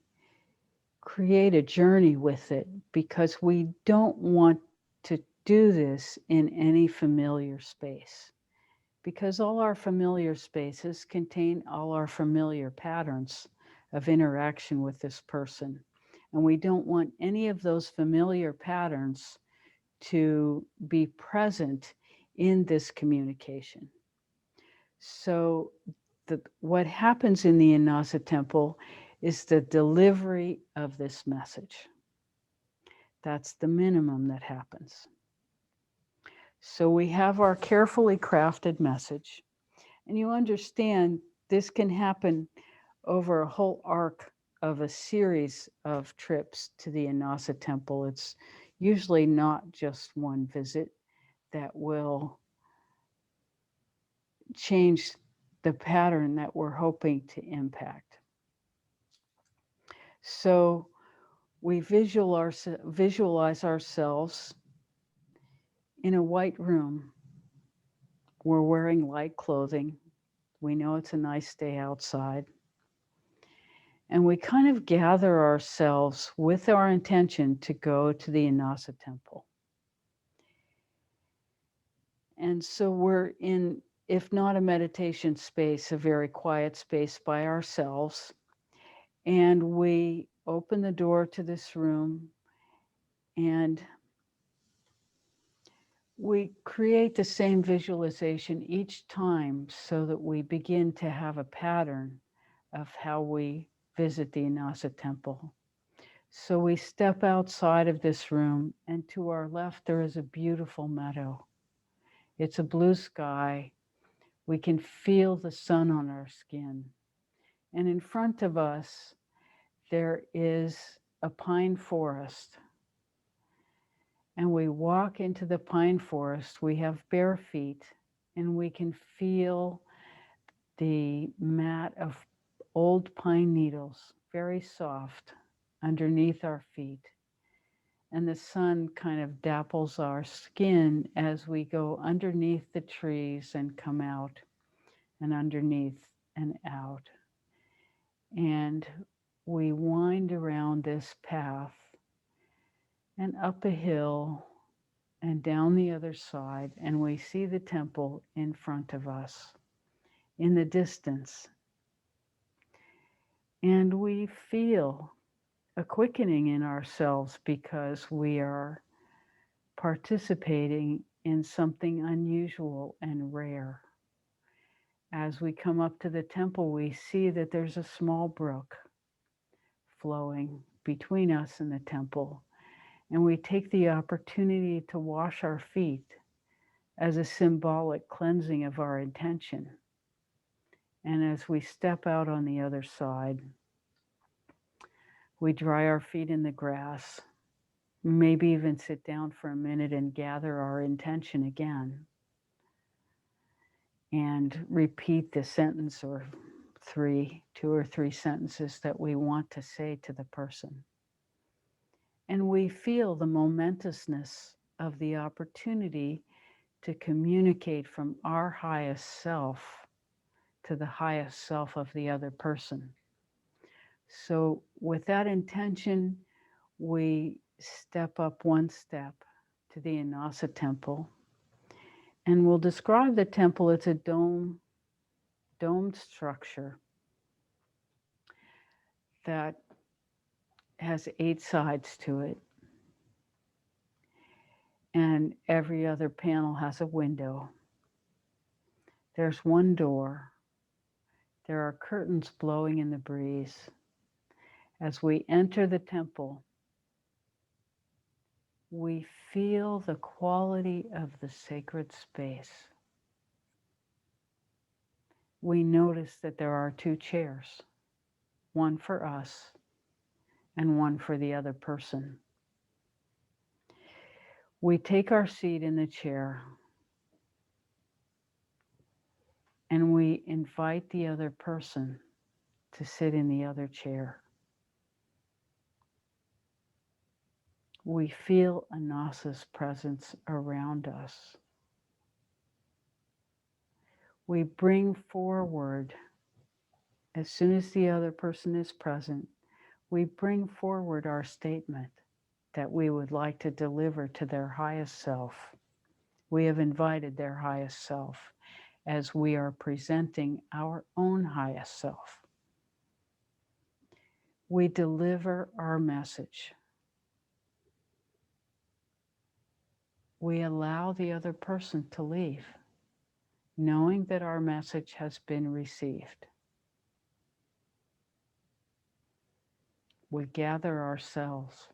create a journey with it because we don't want to do this in any familiar space, because all our familiar spaces contain all our familiar patterns of interaction with this person. And we don't want any of those familiar patterns to be present in this communication. So what happens in the Anasa Temple is the delivery of this message. That's the minimum that happens. So we have our carefully crafted message. And you understand this can happen over a whole arc of a series of trips to the Anasa Temple. It's usually not just one visit that will change the pattern that we're hoping to impact. So we visualize ourselves in a white room. We're wearing light clothing. We know it's a nice day outside. And we kind of gather ourselves with our intention to go to the Anasa Temple. And And so we're in, if not a meditation space, a very quiet space by ourselves. And we open the door to this room and we create the same visualization each time so that we begin to have a pattern of how we visit the Anasa Temple. So we step outside of this room, and to our left, there is a beautiful meadow. It's a blue sky. We can feel the sun on our skin. And in front of us, there is a pine forest. And we walk into the pine forest. We have bare feet, and we can feel the mat of old pine needles, very soft, underneath our feet. And the sun kind of dapples our skin as we go underneath the trees and come out, and underneath and out. And we wind around this path and up a hill and down the other side, and we see the temple in front of us in the distance. And we feel a quickening in ourselves because we are participating in something unusual and rare. As we come up to the temple, we see that there's a small brook flowing between us and the temple. And we take the opportunity to wash our feet as a symbolic cleansing of our intention. And as we step out on the other side, we dry our feet in the grass, maybe even sit down for a minute and gather our intention again, and repeat the sentence or two or three sentences that we want to say to the person. And we feel the momentousness of the opportunity to communicate from our highest self to the highest self of the other person. So with that intention, we step up one step to the Anasa Temple. And we'll describe the temple. It's a domed structure that has 8 sides to it. And every other panel has a window. There's one door. There are curtains blowing in the breeze. As we enter the temple, we feel the quality of the sacred space. We notice that there are 2 chairs, one for us and one for the other person. We take our seat in the chair and we invite the other person to sit in the other chair. We feel Anassa's presence around us. We bring forward, as soon as the other person is present, we bring forward our statement that we would like to deliver to their highest self. We have invited their highest self as we are presenting our own highest self. We deliver our message. We allow the other person to leave, knowing that our message has been received. We gather ourselves.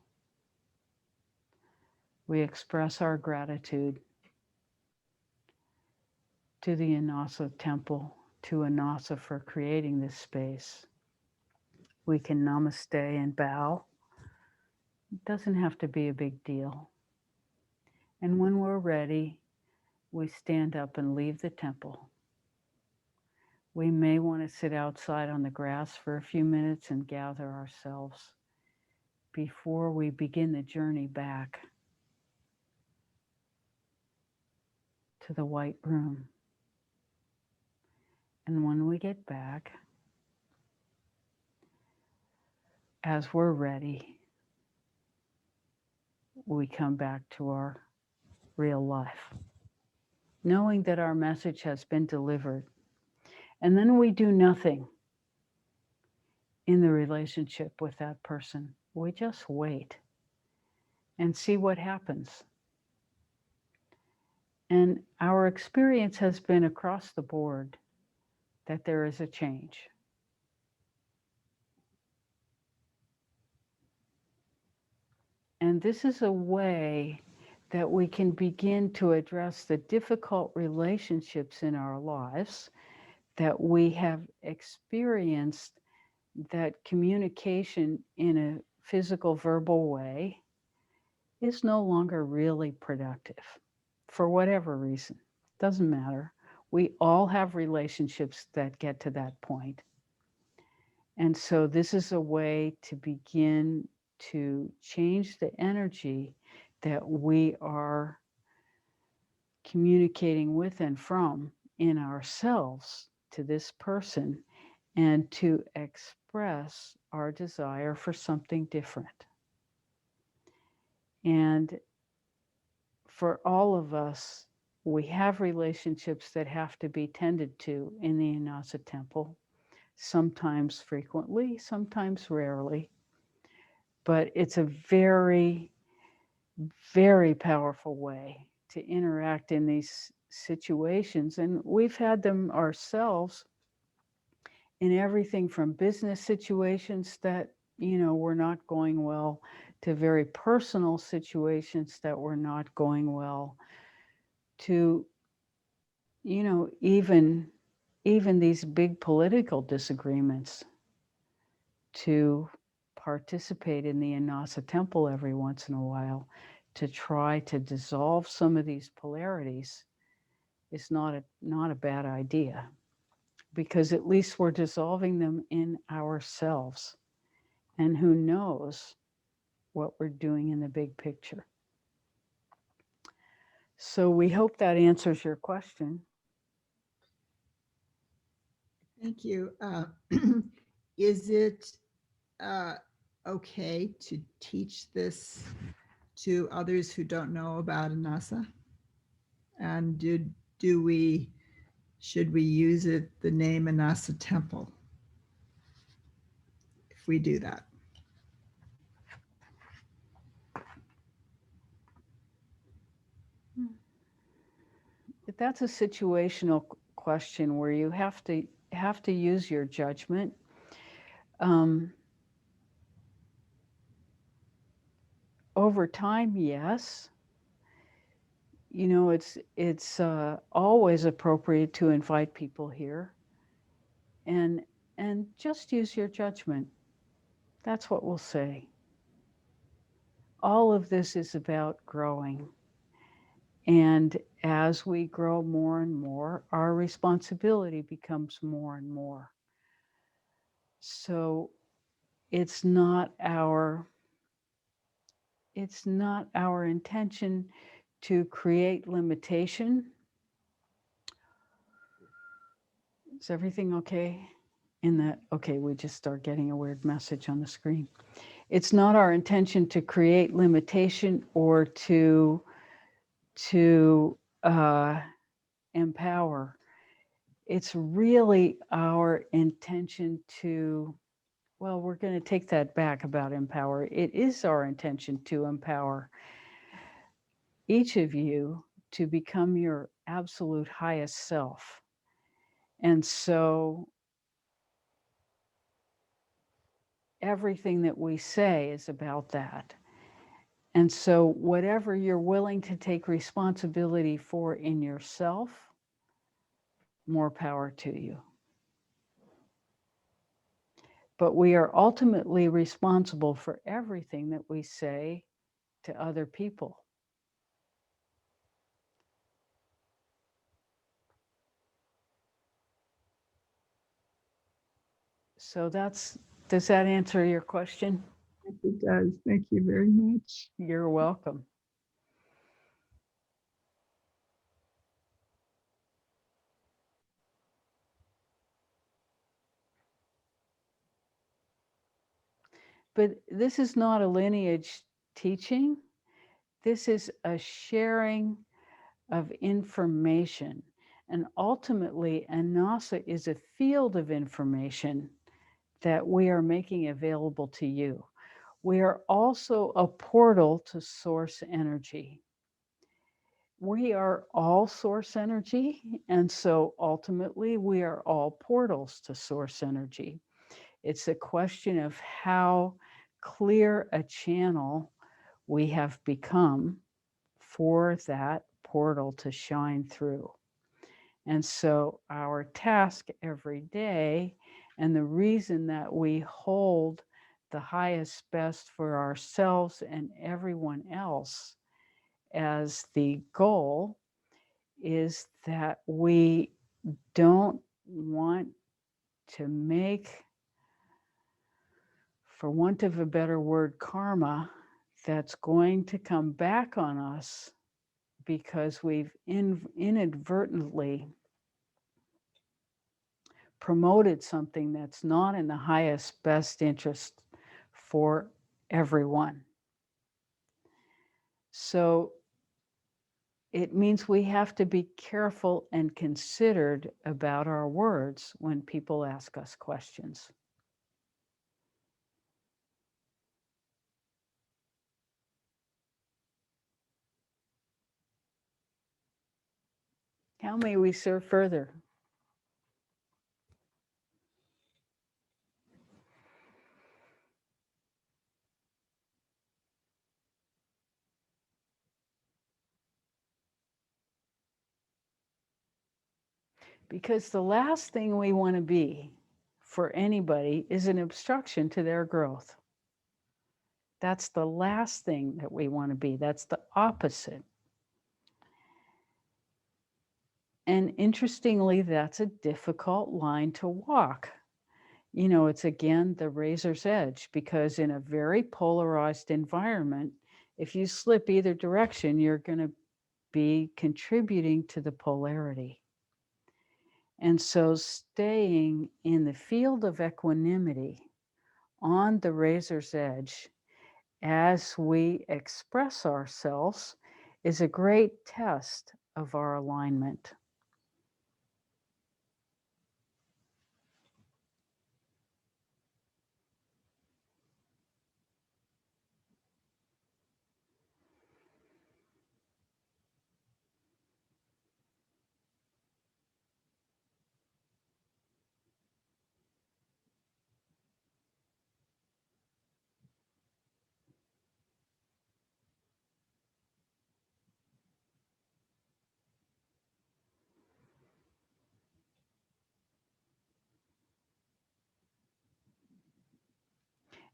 We express our gratitude to the Anasa Temple, to Annassa for creating this space. We can namaste and bow. It doesn't have to be a big deal. And when we're ready, we stand up and leave the temple. We may want to sit outside on the grass for a few minutes and gather ourselves before we begin the journey back to the white room. And when we get back, as we're ready, we come back to our real life. knowing that our message has been delivered. And then we do nothing in the relationship with that person. We just wait and see what happens. And our experience has been across the board that there is a change. And this is a way that we can begin to address the difficult relationships in our lives that we have experienced, that communication in a physical, verbal way is no longer really productive for whatever reason. Doesn't matter. We all have relationships that get to that point. And so this is a way to begin to change the energy that we are communicating with and from in ourselves to this person, and to express our desire for something different. And for all of us, we have relationships that have to be tended to in the Anasa Temple, sometimes frequently, sometimes rarely. But it's a very, very powerful way to interact in these situations. And we've had them ourselves in everything from business situations that, were not going well, to very personal situations that were not going well, to, even these big political disagreements, to participate in the Anasa Temple every once in a while to try to dissolve some of these polarities is not a bad idea, because at least we're dissolving them in ourselves. And who knows what we're doing in the big picture. So we hope that answers your question. Thank you. Is it okay to teach this to others who don't know about Anasa? And should we use the name Anasa Temple if we do that? That's a situational question where you have to use your judgment. Over time, yes. It's always appropriate to invite people here, and just use your judgment. That's what we'll say. All of this is about growing. And as we grow more and more, our responsibility becomes more and more. So it's not our intention to create limitation. Is everything okay? Okay, we just start getting a weird message on the screen. It's not our intention to create limitation or to empower. It's really our intention to, well, we're going to take that back about empower. It is our intention to empower each of you to become your absolute highest self. And so everything that we say is about that. And so whatever you're willing to take responsibility for in yourself, more power to you. But we are ultimately responsible for everything that we say to other people. So does that answer your question? It does. Thank you very much. You're welcome. But this is not a lineage teaching. This is a sharing of information. And ultimately, Annassa is a field of information that we are making available to you. We are also a portal to source energy. We are all source energy, and so ultimately we are all portals to source energy. It's a question of how clear a channel we have become for that portal to shine through. And so our task every day, and the reason that we hold the highest best for ourselves and everyone else as the goal, is that we don't want to make, for want of a better word, karma that's going to come back on us because we've inadvertently promoted something that's not in the highest best interest for everyone. So it means we have to be careful and considered about our words when people ask us questions. How may we serve further? Because the last thing we want to be for anybody is an obstruction to their growth. That's the last thing that we want to be. That's the opposite. And interestingly, that's a difficult line to walk. You know, it's again the razor's edge, because in a very polarized environment, if you slip either direction, you're going to be contributing to the polarity. And so staying in the field of equanimity on the razor's edge as we express ourselves is a great test of our alignment.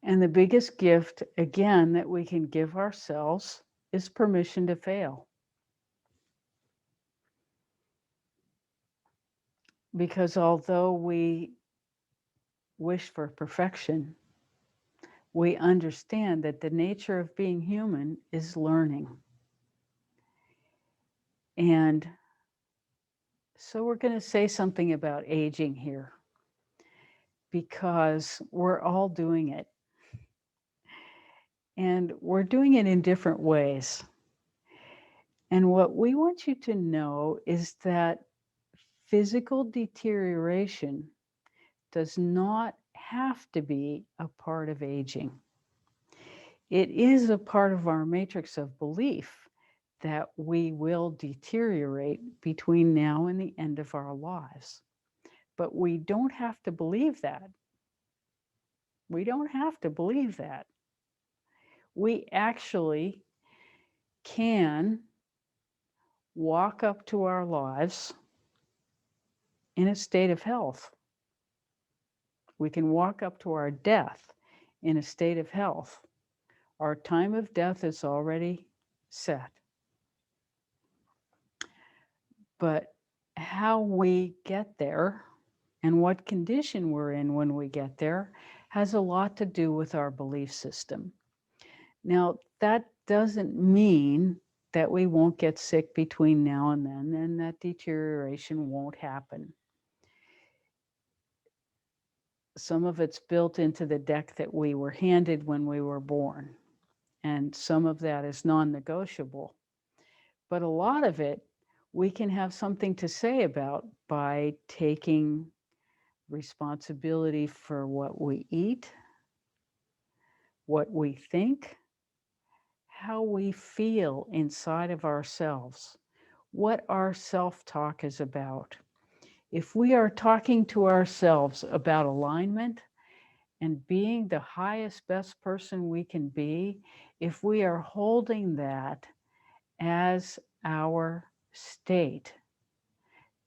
And the biggest gift, again, that we can give ourselves is permission to fail. Because although we wish for perfection, we understand that the nature of being human is learning. And so we're going to say something about aging here, because we're all doing it. And we're doing it in different ways. And what we want you to know is that physical deterioration does not have to be a part of aging. It is a part of our matrix of belief that we will deteriorate between now and the end of our lives. But we don't have to believe that. We don't have to believe that. We actually can walk up to our lives in a state of health. We can walk up to our death in a state of health. Our time of death is already set. But how we get there and what condition we're in when we get there has a lot to do with our belief system. Now, that doesn't mean that we won't get sick between now and then, and that deterioration won't happen. Some of it's built into the deck that we were handed when we were born, and some of that is non-negotiable. But a lot of it we can have something to say about by taking responsibility for what we eat, what we think, how we feel inside of ourselves, what our self-talk is about. If we are talking to ourselves about alignment and being the highest, best person we can be, if we are holding that as our state,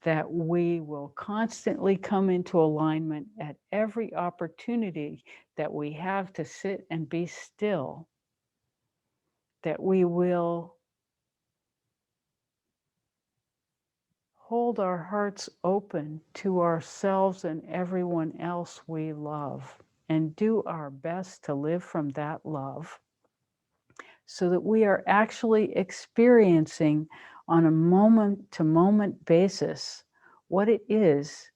that we will constantly come into alignment at every opportunity that we have to sit and be still, that we will hold our hearts open to ourselves and everyone else we love, and do our best to live from that love, so that we are actually experiencing on a moment-to-moment basis what it is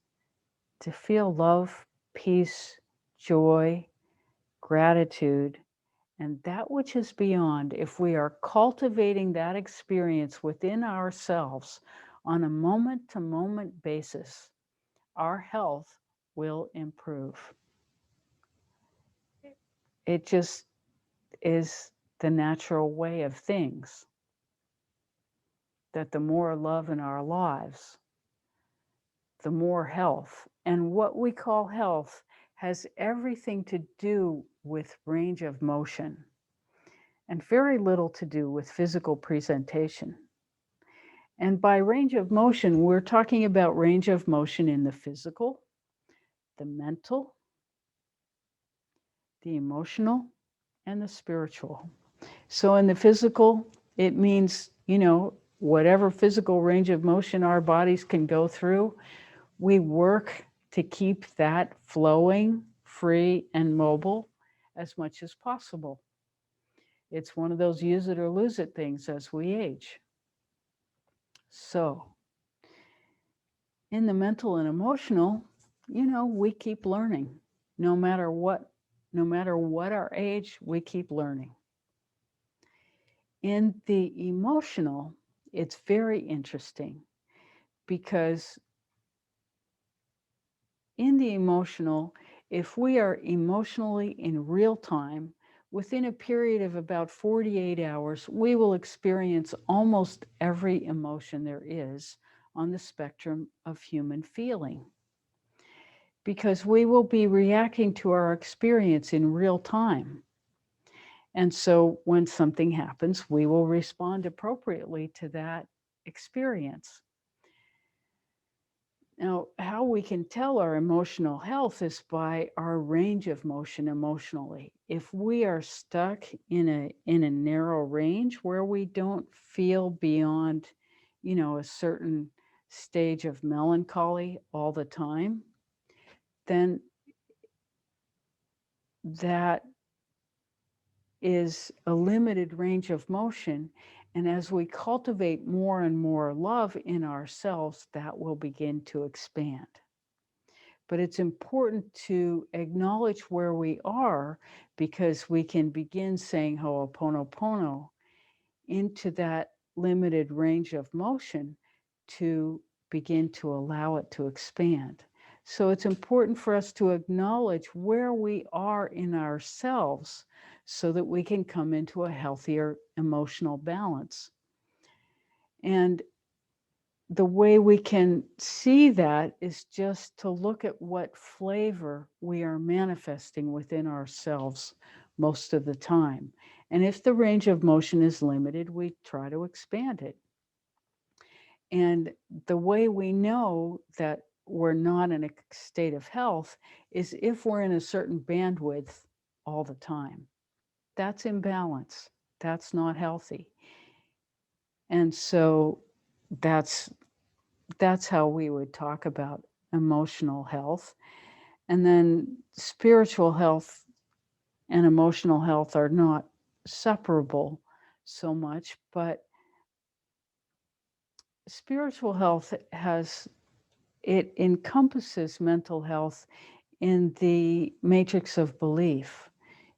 to feel love, peace, joy, gratitude, and that which is beyond. If we are cultivating that experience within ourselves on a moment-to-moment basis, our health will improve. It just is the natural way of things, that the more love in our lives, the more health. And what we call health has everything to do with range of motion and very little to do with physical presentation. And by range of motion, we're talking about range of motion in the physical, the mental, the emotional, and the spiritual. So in the physical, it means, whatever physical range of motion our bodies can go through, we work to keep that flowing, free, and mobile as much as possible. It's one of those use it or lose it things as we age. So in the mental and emotional, we keep learning. No matter what our age, we keep learning. In the emotional, it's very interesting, because in the emotional, if we are emotionally in real time, within a period of about 48 hours, we will experience almost every emotion there is on the spectrum of human feeling, because we will be reacting to our experience in real time. And so when something happens, we will respond appropriately to that experience. Now, how we can tell our emotional health is by our range of motion emotionally. If we are stuck in a narrow range where we don't feel beyond, a certain stage of melancholy all the time, then that is a limited range of motion. And as we cultivate more and more love in ourselves, that will begin to expand. But it's important to acknowledge where we are, because we can begin saying Ho'oponopono into that limited range of motion to begin to allow it to expand. So it's important for us to acknowledge where we are in ourselves so that we can come into a healthier emotional balance. And the way we can see that is just to look at what flavor we are manifesting within ourselves most of the time. And if the range of motion is limited, we try to expand it. And the way we know that we're not in a state of health is if we're in a certain bandwidth all the time. That's imbalance. That's not healthy. And so that's how we would talk about emotional health. And then spiritual health and emotional health are not separable so much, but spiritual health it encompasses mental health in the matrix of belief.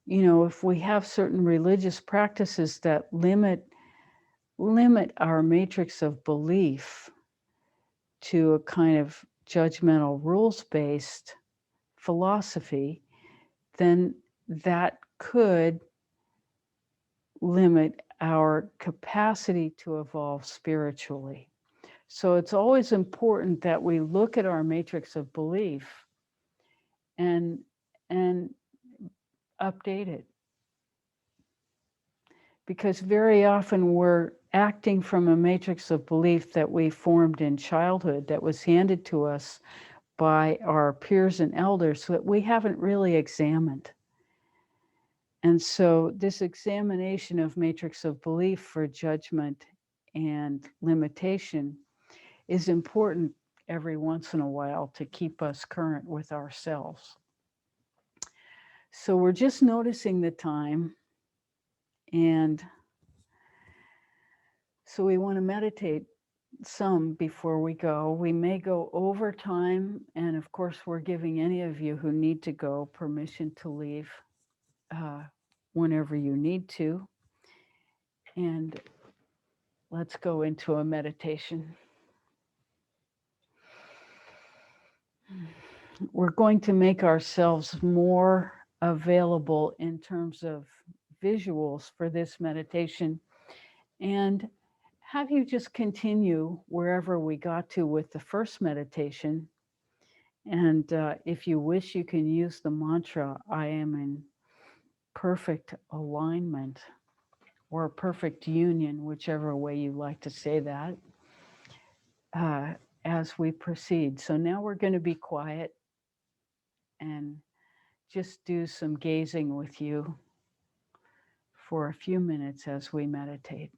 If we have certain religious practices that limit limit our matrix of belief to a kind of judgmental rules-based philosophy, then that could limit our capacity to evolve spiritually. So it's always important that we look at our matrix of belief and update it. Because very often we're acting from a matrix of belief that we formed in childhood that was handed to us by our peers and elders that we haven't really examined. And so this examination of matrix of belief for judgment and limitation is important every once in a while to keep us current with ourselves. So we're just noticing the time, and so we want to meditate some before we go. We may go over time, and of course we're giving any of you who need to go permission to leave whenever you need to. And let's go into a meditation. We're going to make ourselves more available in terms of visuals for this meditation, and have you just continue wherever we got to with the first meditation. And if you wish, you can use the mantra, I am in perfect alignment or perfect union, whichever way you like to say that, as we proceed. So now we're going to be quiet and just do some gazing with you for a few minutes as we meditate.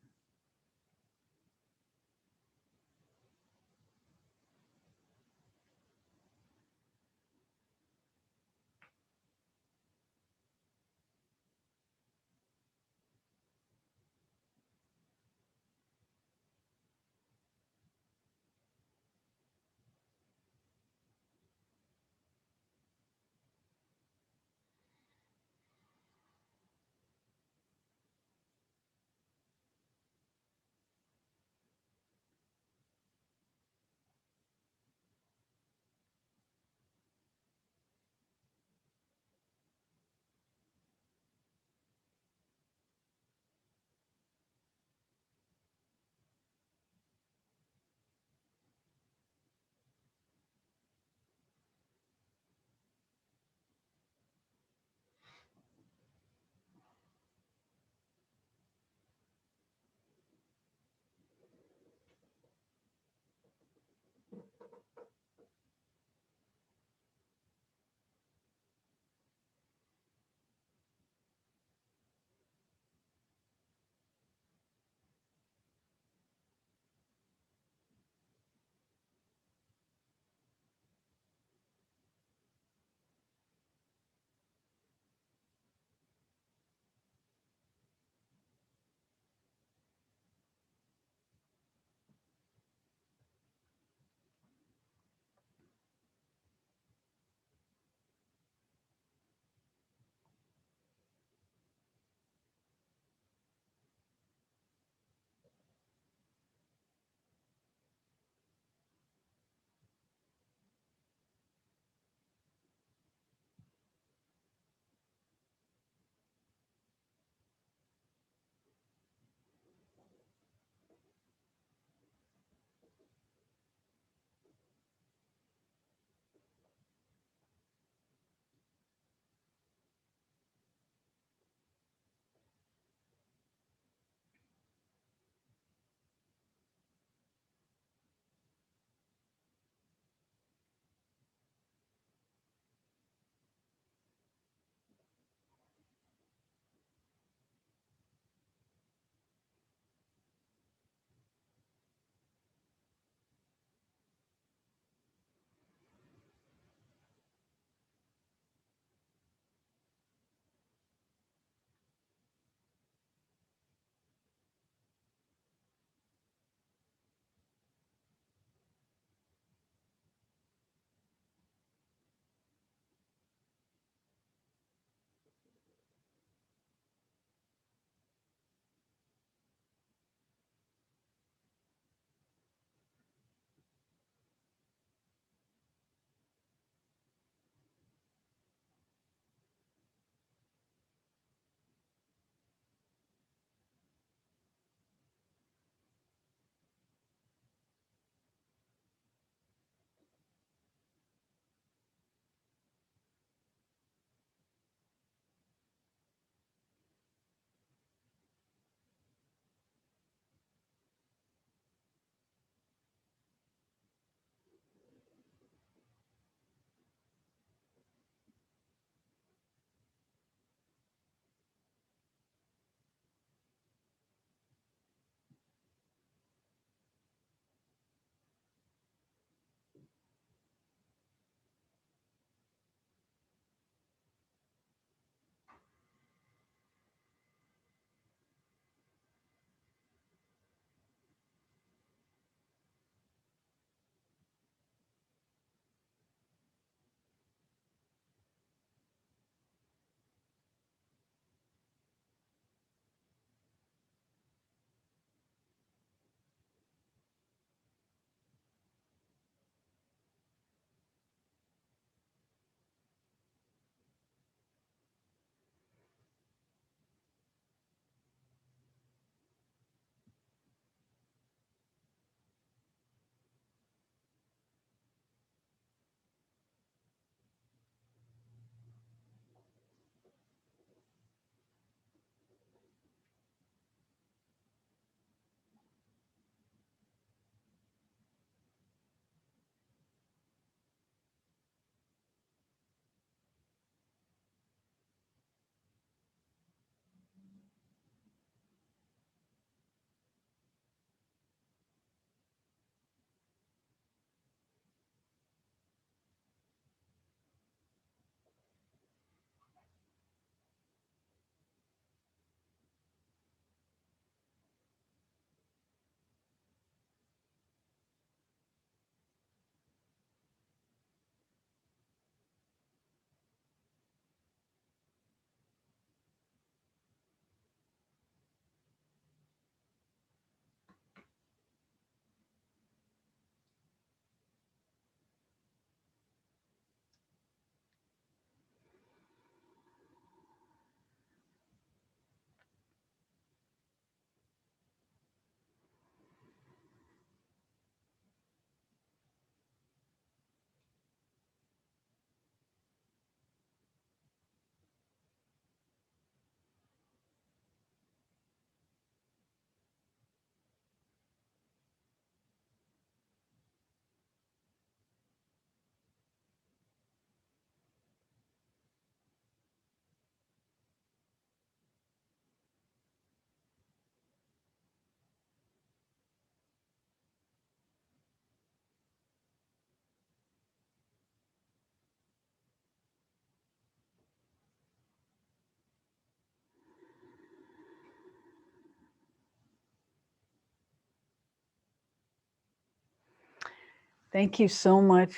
Thank you so much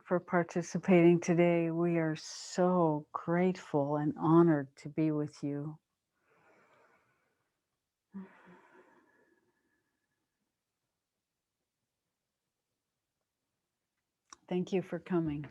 for participating today. We are so grateful and honored to be with you. Thank you for coming.